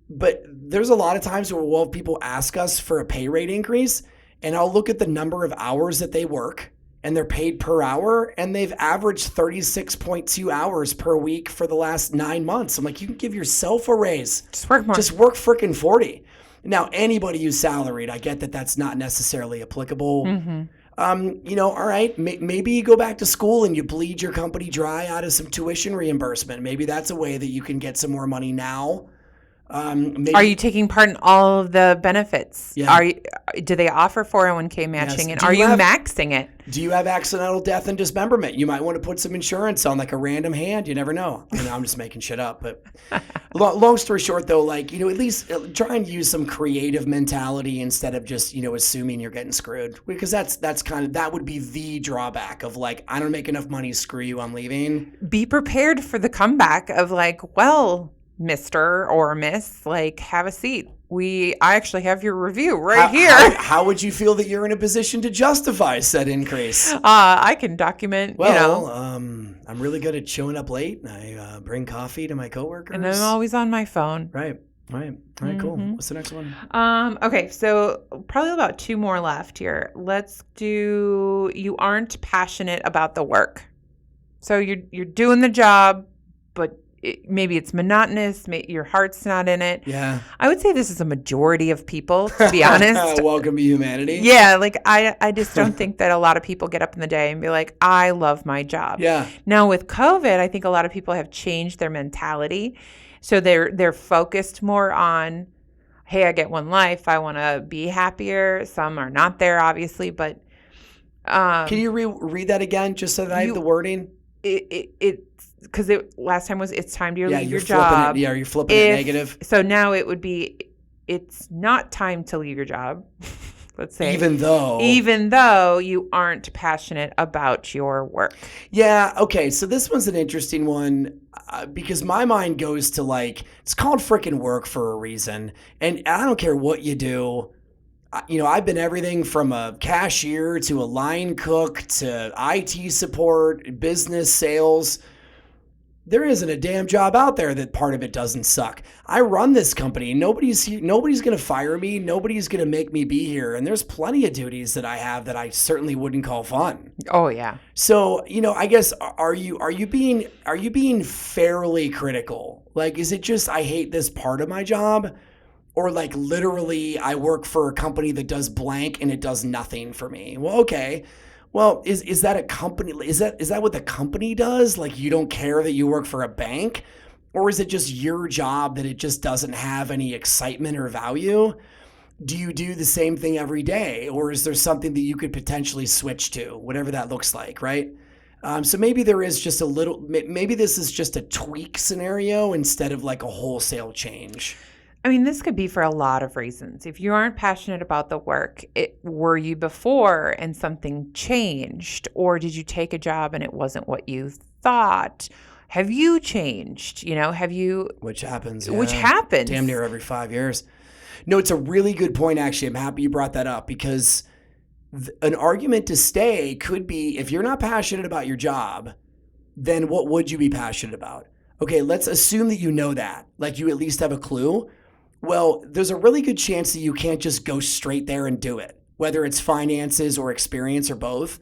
But there's a lot of times where we'll have people ask us for a pay rate increase, and I'll look at the number of hours that they work, and they're paid per hour, and they've averaged 36.2 hours per week for the last 9 months. I'm like, you can give yourself a raise. Just work more. Just work freaking 40. Now, anybody who's salaried, I get that that's not necessarily applicable. Mm-hmm. All right, maybe you go back to school and you bleed your company dry out of some tuition reimbursement. Maybe that's a way that you can get some more money now. Are you taking part in all of the benefits? Yeah. Do they offer 401k matching? Yes. And are you maxing it? Do you have accidental death and dismemberment? You might want to put some insurance on, like a random hand. You never know. I'm just making shit up. But long story short, though, at least try and use some creative mentality instead of just, assuming you're getting screwed. Because that would be the drawback of I don't make enough money. Screw you. I'm leaving. Be prepared for the comeback of well, Mr. or Miss, have a seat. I actually have your review here. How would you feel that you're in a position to justify said increase? I can document, I'm really good at showing up late, and I bring coffee to my coworkers. And I'm always on my phone. Right. All right, cool. What's the next one? Okay, so probably about 2 more left here. Let's do, you aren't passionate about the work. So you're doing the job, but maybe it's monotonous. Your heart's not in it. Yeah. I would say this is a majority of people, to be honest. Welcome to humanity. Yeah. I just don't think that a lot of people get up in the day and be like, I love my job. Yeah. Now with COVID, I think a lot of people have changed their mentality. So they're focused more on, hey, I get one life. I want to be happier. Some are not there, obviously, but. Can you read that again, just so that I have the wording? Because last time was it's time to leave your job. You're flipping it negative. So now it would be, it's not time to leave your job. Let's say. Even though you aren't passionate about your work. Yeah. Okay. So this one's an interesting one because my mind goes to it's called frickin' work for a reason. And I don't care what you do. I've been everything from a cashier to a line cook to IT support, business, sales. There isn't a damn job out there that part of it doesn't suck. I run this company. Nobody's going to fire me. Nobody's going to make me be here. And there's plenty of duties that I have that I certainly wouldn't call fun. Oh yeah. So, I guess are you being fairly critical? Is it just I hate this part of my job? Or literally I work for a company that does blank and it does nothing for me. Well, okay. Well, is that a company? Is that what the company does? You don't care that you work for a bank? Or is it just your job that it just doesn't have any excitement or value? Do you do the same thing every day? Or is there something that you could potentially switch to, whatever that looks like, right? So maybe there is just maybe this is just a tweak scenario instead of a wholesale change. I mean, this could be for a lot of reasons. If you aren't passionate about the work, were you before and something changed? Or did you take a job and it wasn't what you thought? Have you changed? Which happens. Yeah. Which happens. Damn near every 5 years. No, it's a really good point, actually. I'm happy you brought that up because an argument to stay could be if you're not passionate about your job, then what would you be passionate about? Okay, let's assume that you know that. You at least have a clue. Well, there's a really good chance that you can't just go straight there and do it, whether it's finances or experience or both.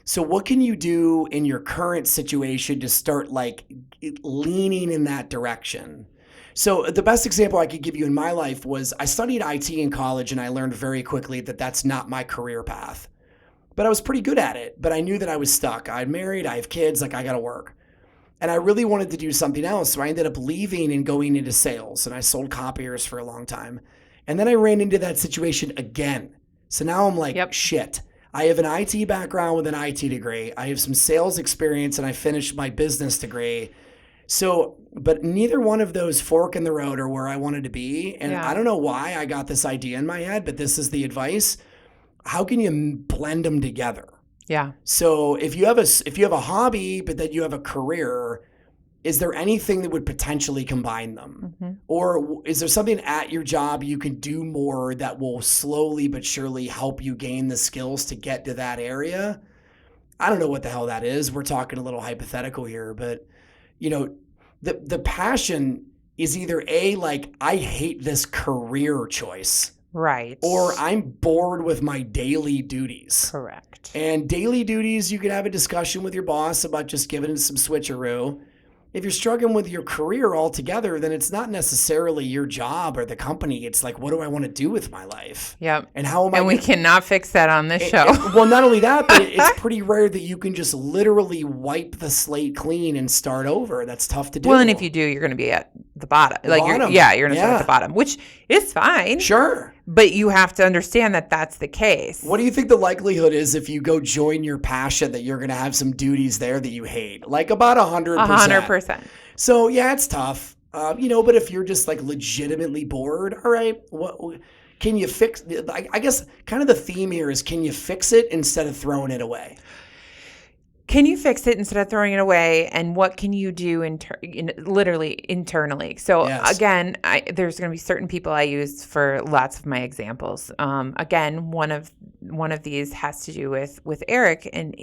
So what can you do in your current situation to start like leaning in that direction? So the best example I could give you in my life was I studied IT in college, and I learned very quickly that that's not my career path. But I was pretty good at it, but I knew that I was stuck. I'm married, I have kids, like I got to work. And I really wanted to do something else. So I ended up leaving and going into sales, and I sold copiers for a long time. And then I ran into that situation again. So now I'm like, shit. I have an IT background with an IT degree. I have some sales experience, and I finished my business degree. So, but neither one of those fork in the road are where I wanted to be. And I don't know why I got this idea in my head, but this is the advice. How can you blend them together? Yeah. So if you have a hobby, but then you have a career, is there anything that would potentially combine them? Mm-hmm. Or is there something at your job you can do more that will slowly but surely help you gain the skills to get to that area? I don't know what the hell that is. We're talking a little hypothetical here, but you know, the passion is either like, I hate this career choice. Right. Or I'm bored with my daily duties. Correct. And daily duties, you can have a discussion with your boss about just giving it some switcheroo. If you're struggling with your career altogether, then it's not necessarily your job or the company. It's like, what do I want to do with my life? Yep. And how am I? And we cannot fix that on this show. Well, not only that, but it's pretty rare that you can just literally wipe the slate clean and start over. That's tough to do. Well, and if you do, you're going to be at the bottom. You're going to start at the bottom, which is fine. Sure. But you have to understand that that's the case. What do you think the likelihood is if you go join your passion that you're going to have some duties there that you hate? Like about 100%. 100%. So yeah, it's tough. But if you're just like legitimately bored, all right, what can you fix? I guess kind of the theme here is, can you fix it instead of throwing it away? Can you fix it instead of throwing it away? And what can you do literally internally? So again, there's going to be certain people I use for lots of my examples. Again, one of these has to do with Eric, and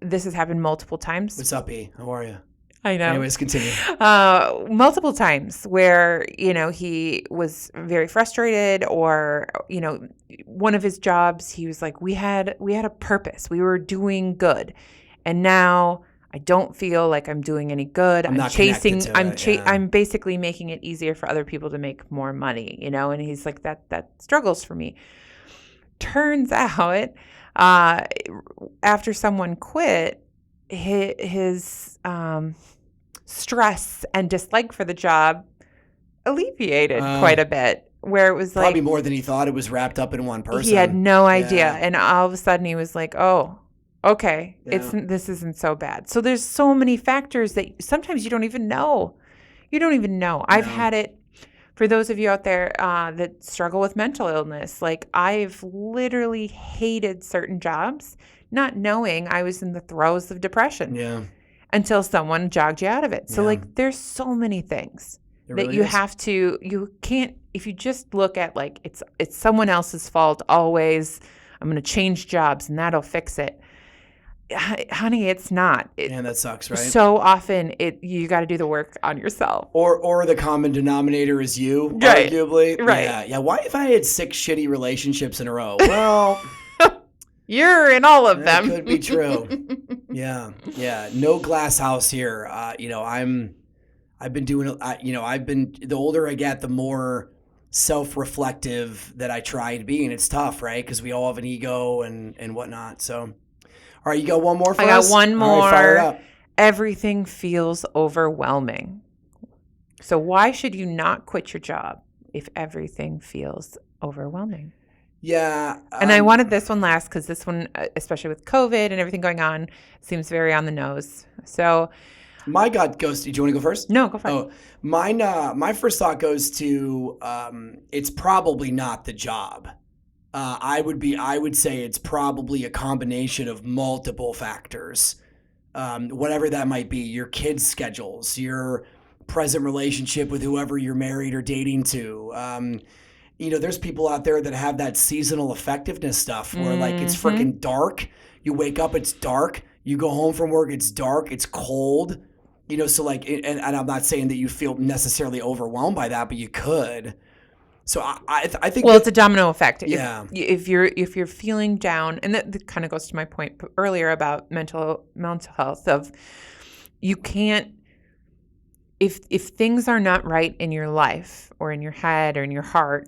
this has happened multiple times. What's up, E? How are you? I know. Anyways, continue. Multiple times where, he was very frustrated, or, one of his jobs, he was like, we had a purpose. We were doing good. And now I don't feel like I'm doing any good. I'm basically making it easier for other people to make more money, and he's like, that struggles for me. Turns out, after someone quit, his stress and dislike for the job alleviated quite a bit, where it was probably more than he thought. It was wrapped up in one person. He had no idea. And all of a sudden he was like, oh, okay, this isn't so bad. So there's so many factors that sometimes you don't even know. No. I've had it. For those of you out there that struggle with mental illness, like I've literally hated certain jobs, not knowing I was in the throes of depression. Yeah. Until someone jogged you out of it. So there's so many things that you can't, if you just look at like, it's someone else's fault always, I'm going to change jobs and that'll fix it. Honey, it's not. And that sucks, right? So often you got to do the work on yourself. Or the common denominator is you, right. Arguably. Right. Yeah. Why if I had 6 shitty relationships in a row? Well, you're in all of them. That could be true. Yeah. No glass house here. The older I get, the more self-reflective that I try to be, and it's tough, right? Because we all have an ego and whatnot. So, all right, you got one more for us? I got one more. All right, fire it up. Everything feels overwhelming. So why should you not quit your job if everything feels overwhelming? Yeah. And I wanted this one last because this one, especially with COVID and everything going on, seems very on the nose. So my gut goes to, do you want to go first? No, go for it. Oh, mine, my first thought goes to, it's probably not the job. I would say it's probably a combination of multiple factors. Whatever that might be, your kids' schedules, your present relationship with whoever you're married or dating to, there's people out there that have that seasonal effectiveness stuff where like it's freaking dark. You wake up, it's dark. You go home from work, it's dark, it's cold. So like, and I'm not saying that you feel necessarily overwhelmed by that, but you could. So I think. Well, it's a domino effect. Yeah. If you're feeling down, and that kind of goes to my point earlier about mental health. Of you can't. If things are not right in your life or in your head or in your heart,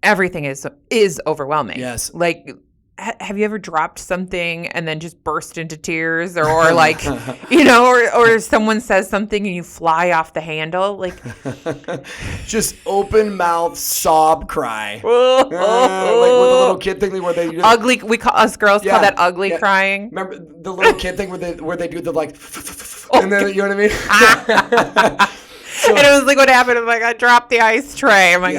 everything is overwhelming. Yes. Like, have you ever dropped something and then just burst into tears, or like, or someone says something and you fly off the handle, like just open mouth sob cry, like with the little kid thing where they do ugly. We call us girls call that ugly crying. Remember the little kid thing where they do the like, and then you know what I mean. And it was like, what happened? I'm like, I dropped the ice tray. I'm like,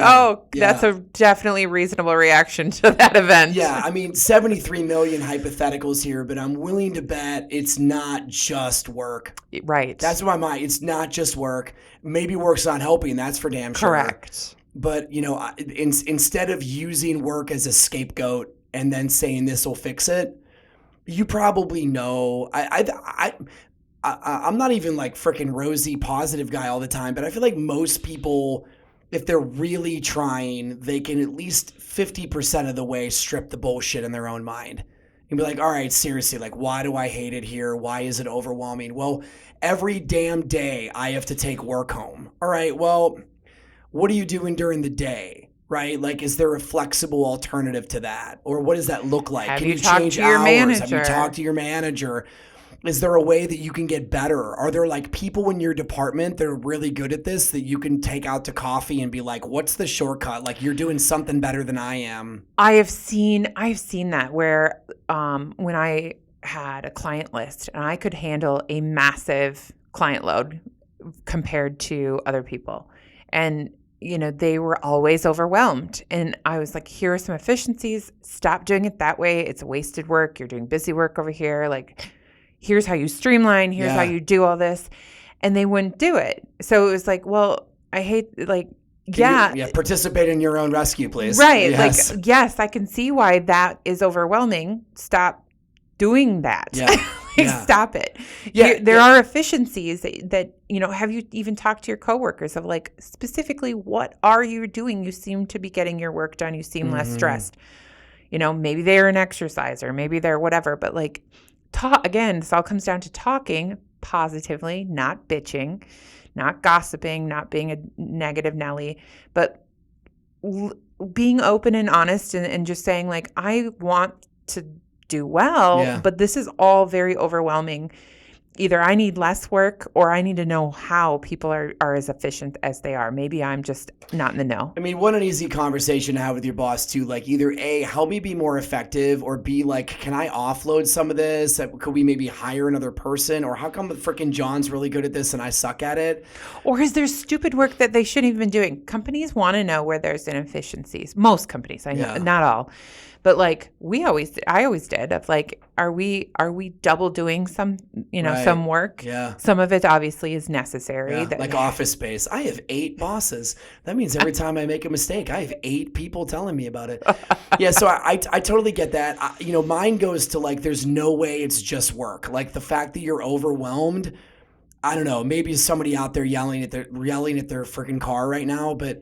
that's a definitely reasonable reaction to that event. Yeah, I mean, 73 million hypotheticals here, but I'm willing to bet it's not just work. Right. That's my mind. It's not just work. Maybe work's not helping. That's for damn sure. Correct. But, instead of using work as a scapegoat and then saying this will fix it, you probably know. I'm not even like freaking rosy positive guy all the time, but I feel like most people, if they're really trying, they can at least 50% of the way strip the bullshit in their own mind and be like, all right, seriously, like, why do I hate it here? Why is it overwhelming? Well, every damn day I have to take work home. All right, well, what are you doing during the day? Right? Like, is there a flexible alternative to that? Or what does that look like? Have Can you you talked change to your hours? manager? Have you talked to your manager? Is there a way that you can get better? Are there like people in your department that are really good at this that you can take out to coffee and be like, what's the shortcut? Like, you're doing something better than I am. I've seen that where when I had a client list and I could handle a massive client load compared to other people. And they were always overwhelmed. And I was like, here are some efficiencies. Stop doing it that way. It's wasted work. You're doing busy work over here. Like, here's how you streamline. Here's how you do all this. And they wouldn't do it. So it was like, well, I hate, like, Can you participate in your own rescue, please. Right. Yes. Like, yes, I can see why that is overwhelming. Stop doing that. Yeah. Stop it. Yeah. There are efficiencies that, have you even talked to your coworkers of like, specifically, what are you doing? You seem to be getting your work done. You seem less stressed. Maybe they're an exerciser, maybe they're whatever, but like, again, this all comes down to talking positively, not bitching, not gossiping, not being a negative Nelly, but being open and honest and just saying like, I want to do well, but this is all very overwhelming. Either I need less work or I need to know how people are as efficient as they are. Maybe I'm just not in the know. I mean, what an easy conversation to have with your boss too. Like, either A, help me be more effective, or B, like, can I offload some of this? Could we maybe hire another person? Or how come frickin' John's really good at this and I suck at it? Or is there stupid work that they shouldn't even been doing? Companies want to know where there's inefficiencies. Most companies, I know, not all. But like I always did of like, are we double doing some, some work? Yeah. Some of it obviously is necessary. Yeah, like Office Space. I have 8 bosses. That means every time I make a mistake, I have 8 people telling me about it. Yeah. So I totally get that. Mine goes to like, there's no way it's just work. Like the fact that you're overwhelmed. I don't know. Maybe somebody out there yelling at their freaking car right now, but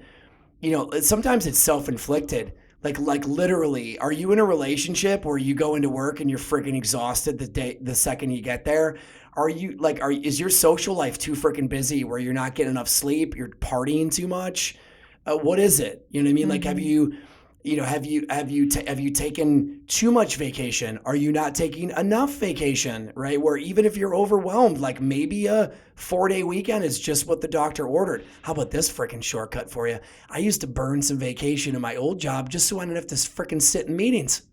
sometimes it's self-inflicted. Like literally, are you in a relationship where you go into work and you're freaking exhausted the second you get there? Is your social life too freaking busy where you're not getting enough sleep? You're partying too much? What is it? You know what I mean? Mm-hmm. Like, have you taken too much vacation? Are you not taking enough vacation? Right? Where even if you're overwhelmed, like maybe a 4-day weekend is just what the doctor ordered. How about this freaking shortcut for you? I used to burn some vacation in my old job just so I didn't have to freaking sit in meetings.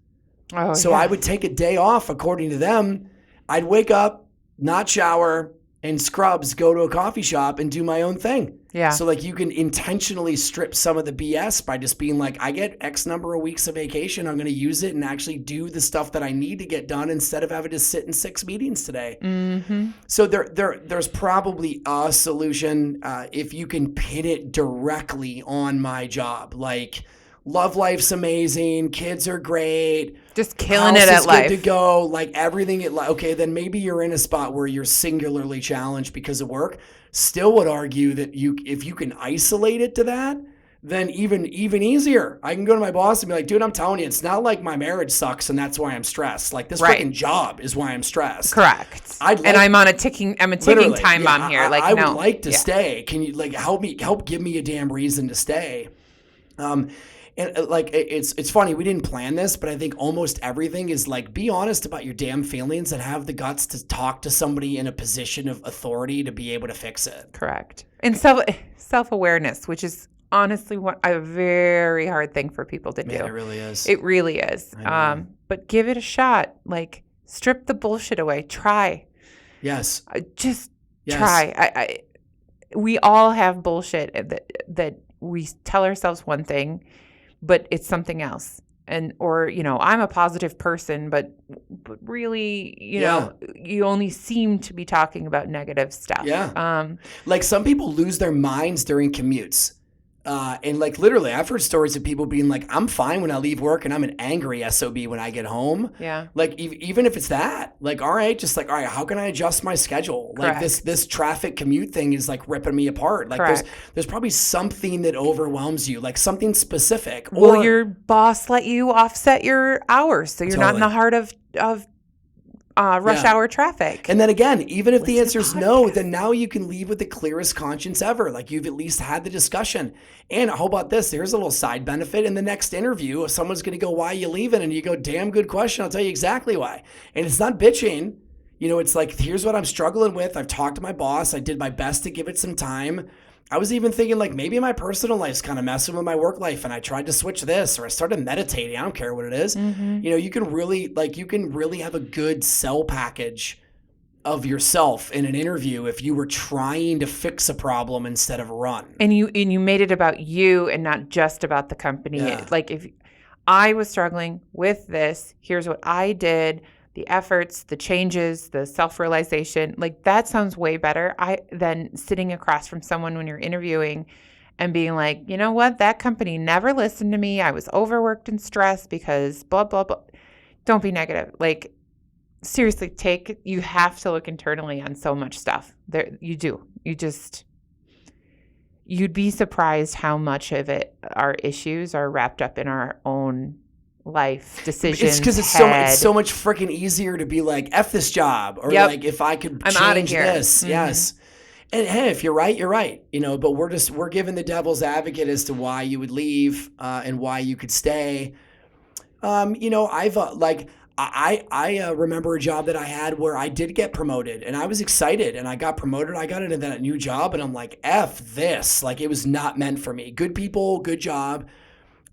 I would take a day off according to them. I'd wake up, not shower, and scrubs, go to a coffee shop and do my own thing. Yeah. So like you can intentionally strip some of the BS by just being like, I get X number of weeks of vacation. I'm going to use it and actually do the stuff that I need to get done instead of having to sit in 6 meetings today. Mm-hmm. So there's probably a solution if you can pin it directly on my job. Like love life's amazing, kids are great, just killing house it at is life. good to go, like everything. Okay, then maybe you're in a spot where you're singularly challenged because of work. Still would argue that if you can isolate it to that, then even easier. I can go to my boss and be like, dude, I'm telling you, it's not like my marriage sucks and that's why I'm stressed. Like this Right. freaking job is why I'm stressed. Correct. And I'm a ticking time bomb here. Like, I no. would like to stay. Can you like help give me a damn reason to stay? And like it's funny, we didn't plan this, but I think almost everything is like, be honest about your damn feelings and have the guts to talk to somebody in a position of authority to be able to fix it. Correct. And self-awareness, which is honestly a very hard thing for people to do. Man, it really is. It really is. But give it a shot. Like, strip the bullshit away. Try. Yes. Just try. We all have bullshit that we tell ourselves one thing, but it's something else. Or I'm a positive person, but really, you only seem to be talking about negative stuff. Yeah. Like some people lose their minds during commutes. And like literally, I've heard stories of people being like, I'm fine when I leave work and I'm an angry SOB when I get home. Yeah. Like even if it's that, like, all right, how can I adjust my schedule? Correct. Like this traffic commute thing is like ripping me apart. Like there's probably something that overwhelms you, like something specific. Will your boss let you offset your hours so you're not in the heart of rush hour traffic? And then again, even if the answer is no, then now you can leave with the clearest conscience ever. Like you've at least had the discussion. And how about this? Here's a little side benefit. In the next interview, if someone's going to go, why are you leaving? And you go, damn good question. I'll tell you exactly why. And it's not bitching. It's like, here's what I'm struggling with. I've talked to my boss. I did my best to give it some time. I was even thinking like maybe my personal life's kind of messing with my work life and I tried to switch this or I started meditating. I don't care what it is. Mm-hmm. You can really have a good sell package of yourself in an interview if you were trying to fix a problem instead of run. And you made it about you and not just about the company. Yeah. Like if I was struggling with this, here's what I did. The efforts, the changes, the self-realization, like that sounds way better than sitting across from someone when you're interviewing and being like, you know what, that company never listened to me. I was overworked and stressed because blah, blah, blah. Don't be negative. Like seriously, you have to look internally on so much stuff. You do. You'd be surprised how much of it, our issues are wrapped up in our own life decisions. It's because it's so much freaking easier to be like, F this job, or like if I could change this. Mm-hmm. Yes. And hey, if you're right, you're right. But we're giving the devil's advocate as to why you would leave and why you could stay. I've I remember a job that I had where I did get promoted and I was excited and I got promoted. I got into that new job and I'm like, F this. Like it was not meant for me. Good people, good job.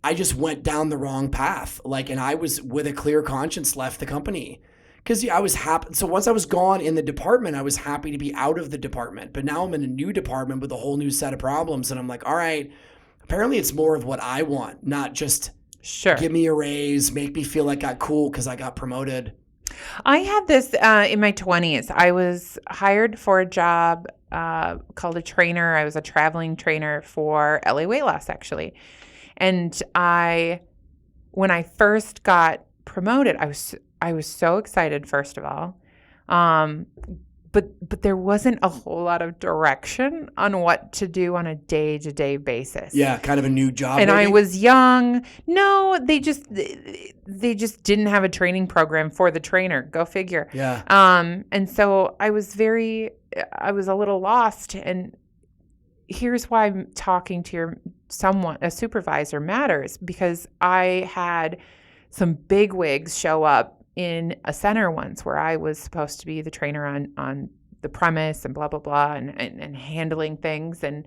I just went down the wrong path. And I was with a clear conscience left the company because I was happy. So once I was gone in the department, I was happy to be out of the department. But now I'm in a new department with a whole new set of problems. And I'm like, all right, apparently it's more of what I want, not just give me a raise, make me feel like I'm cool because I got promoted. I had this in my 20s. I was hired for a job called a trainer. I was a traveling trainer for LA Weight Loss, actually. And when I first got promoted, I was so excited, first of all. But there wasn't a whole lot of direction on what to do on a day-to-day basis. Yeah, kind of a new job. And maybe? I was young. No, they just didn't have a training program for the trainer. Go figure. Yeah. And so I was a little lost. And here's why I'm talking to a supervisor matters, because I had some big wigs show up in a center once where I was supposed to be the trainer on the premise and blah, blah, blah, and handling things. And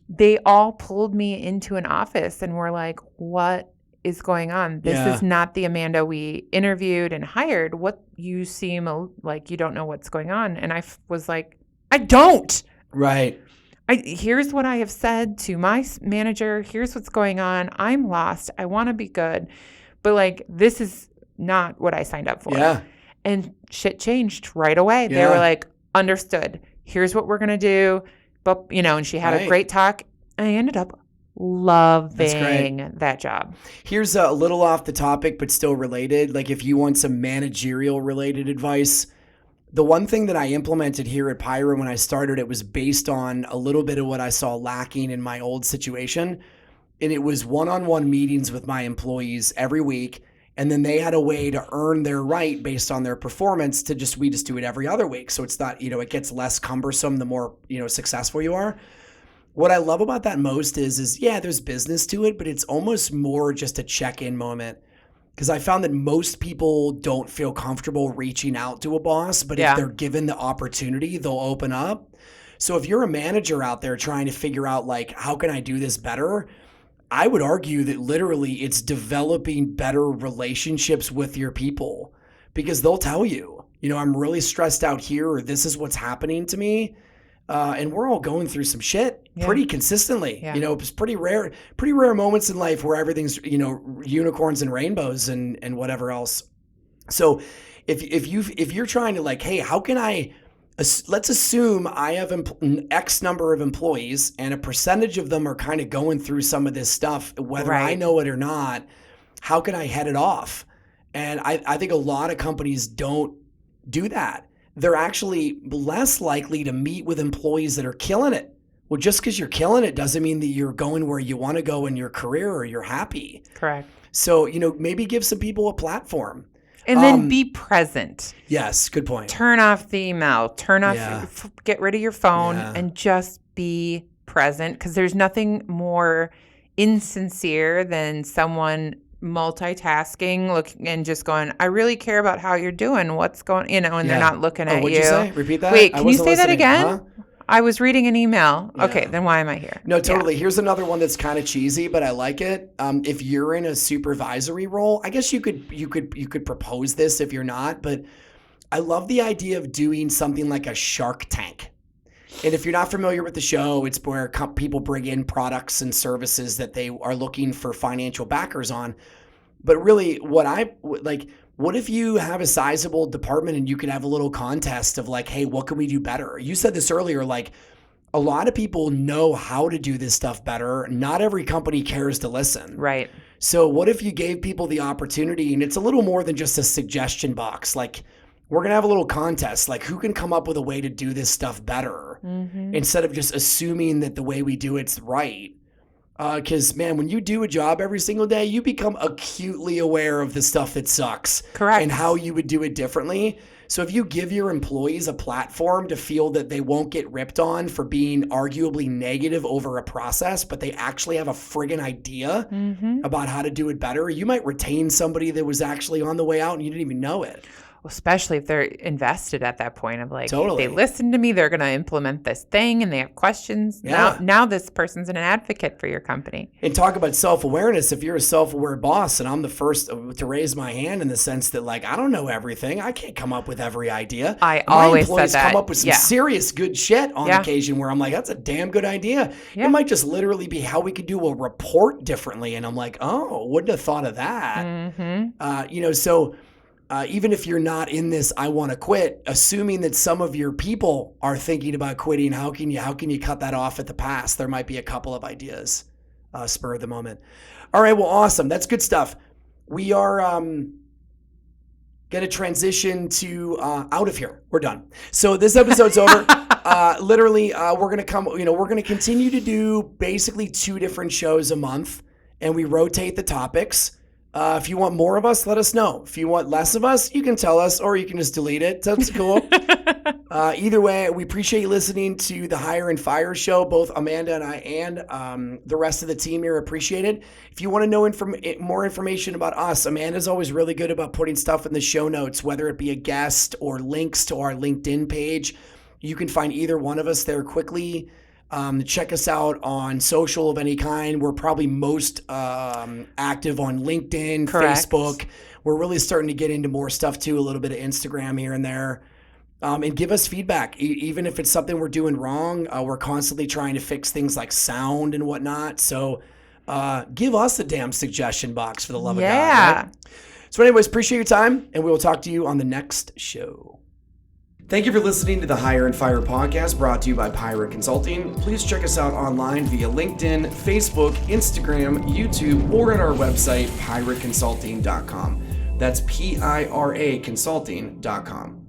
they all pulled me into an office and were like, what is going on? This is not the Amanda we interviewed and hired. What, you seem like you don't know what's going on. And I was like, I don't. Right. Here's what I have said to my manager. Here's what's going on. I'm lost. I want to be good. But this is not what I signed up for. Yeah. And shit changed right away. Yeah. They were like, understood. Here's what we're going to do. But, and she had a great talk. I ended up loving that job. Here's a little off the topic, but still related. Like if you want some managerial related advice, the one thing that I implemented here at Pyra when I started, it was based on a little bit of what I saw lacking in my old situation. And it was one-on-one meetings with my employees every week. And then they had a way to earn their right based on their performance we just do it every other week. So it's not, it gets less cumbersome the more, successful you are. What I love about that most is yeah, there's business to it, but it's almost more just a check-in moment. Because I found that most people don't feel comfortable reaching out to a boss, but if they're given the opportunity, they'll open up. So if you're a manager out there trying to figure out like, how can I do this better? I would argue that literally it's developing better relationships with your people, because they'll tell you, I'm really stressed out here, or this is what's happening to me. And we're all going through some shit pretty consistently. It's pretty rare moments in life where everything's, unicorns and rainbows and whatever else. So if you're trying to like, hey, how can let's assume I have X number of employees and a percentage of them are kind of going through some of this stuff, whether I know it or not, how can I head it off? And I think a lot of companies don't do that. They're actually less likely to meet with employees that are killing it. Well, just because you're killing it doesn't mean that you're going where you want to go in your career or you're happy. Correct. So, maybe give some people a platform. And then be present. Yes, good point. Turn off the email. Get rid of your phone and just be present, because there's nothing more insincere than someone multitasking, looking and just going, I really care about how you're doing. What's going, and they're not looking at what'd you. You say? Repeat that. Wait, can you say that again? Huh? I was reading an email. Yeah. Okay, then why am I here? No, totally. Yeah. Here's another one that's kind of cheesy, but I like it. If you're in a supervisory role, I guess you could propose this if you're not, but I love the idea of doing something like a Shark Tank. And if you're not familiar with the show, it's where people bring in products and services that they are looking for financial backers on. But really, what if you have a sizable department and you could have a little contest of like, hey, what can we do better? You said this earlier, like a lot of people know how to do this stuff better. Not every company cares to listen. Right. So what if you gave people the opportunity, and it's a little more than just a suggestion box, like we're going to have a little contest, like who can come up with a way to do this stuff better instead of just assuming that the way we do it's right. Because, man, when you do a job every single day, you become acutely aware of the stuff that sucks. Correct. And how you would do it differently. So if you give your employees a platform to feel that they won't get ripped on for being arguably negative over a process, but they actually have a friggin' idea about how to do it better, you might retain somebody that was actually on the way out and you didn't even know it. Especially if they're invested at that point of like, totally. They listen to me, they're going to implement this thing and they have questions. Yeah. Now this person's an advocate for your company. And talk about self-awareness. If you're a self-aware boss, and I'm the first to raise my hand in the sense that like, I don't know everything. I can't come up with every idea. I always employees said that. come up with some serious good shit on occasion where I'm like, that's a damn good idea. Yeah. It might just literally be how we could do a report differently. And I'm like, oh, wouldn't have thought of that. So even if you're not in this, I want to quit, assuming that some of your people are thinking about quitting, how can you cut that off at the pass? There might be a couple of ideas, spur of the moment. All right. Well, awesome. That's good stuff. We are going to transition to out of here. We're done. So this episode's over. Literally, we're going to continue to do basically 2 different shows a month, and we rotate the topics. If you want more of us, let us know. If you want less of us, you can tell us, or you can just delete it. That's cool. Either way, we appreciate you listening to the Hire and Fire show. Both Amanda and I and the rest of the team here appreciate it. If you want to know more information about us, Amanda's always really good about putting stuff in the show notes, whether it be a guest or links to our LinkedIn page. You can find either one of us there quickly. Check us out on social of any kind. We're probably most active on LinkedIn, Correct. Facebook. We're really starting to get into more stuff too, a little bit of Instagram here and there. And give us feedback. Even if it's something we're doing wrong, we're constantly trying to fix things like sound and whatnot. So give us a damn suggestion box for the love of God. Right? So anyways, appreciate your time, and we will talk to you on the next show. Thank you for listening to the Hire and Fire podcast brought to you by Pirate Consulting. Please check us out online via LinkedIn, Facebook, Instagram, YouTube, or at our website, pirateconsulting.com. That's PIRA consulting.com.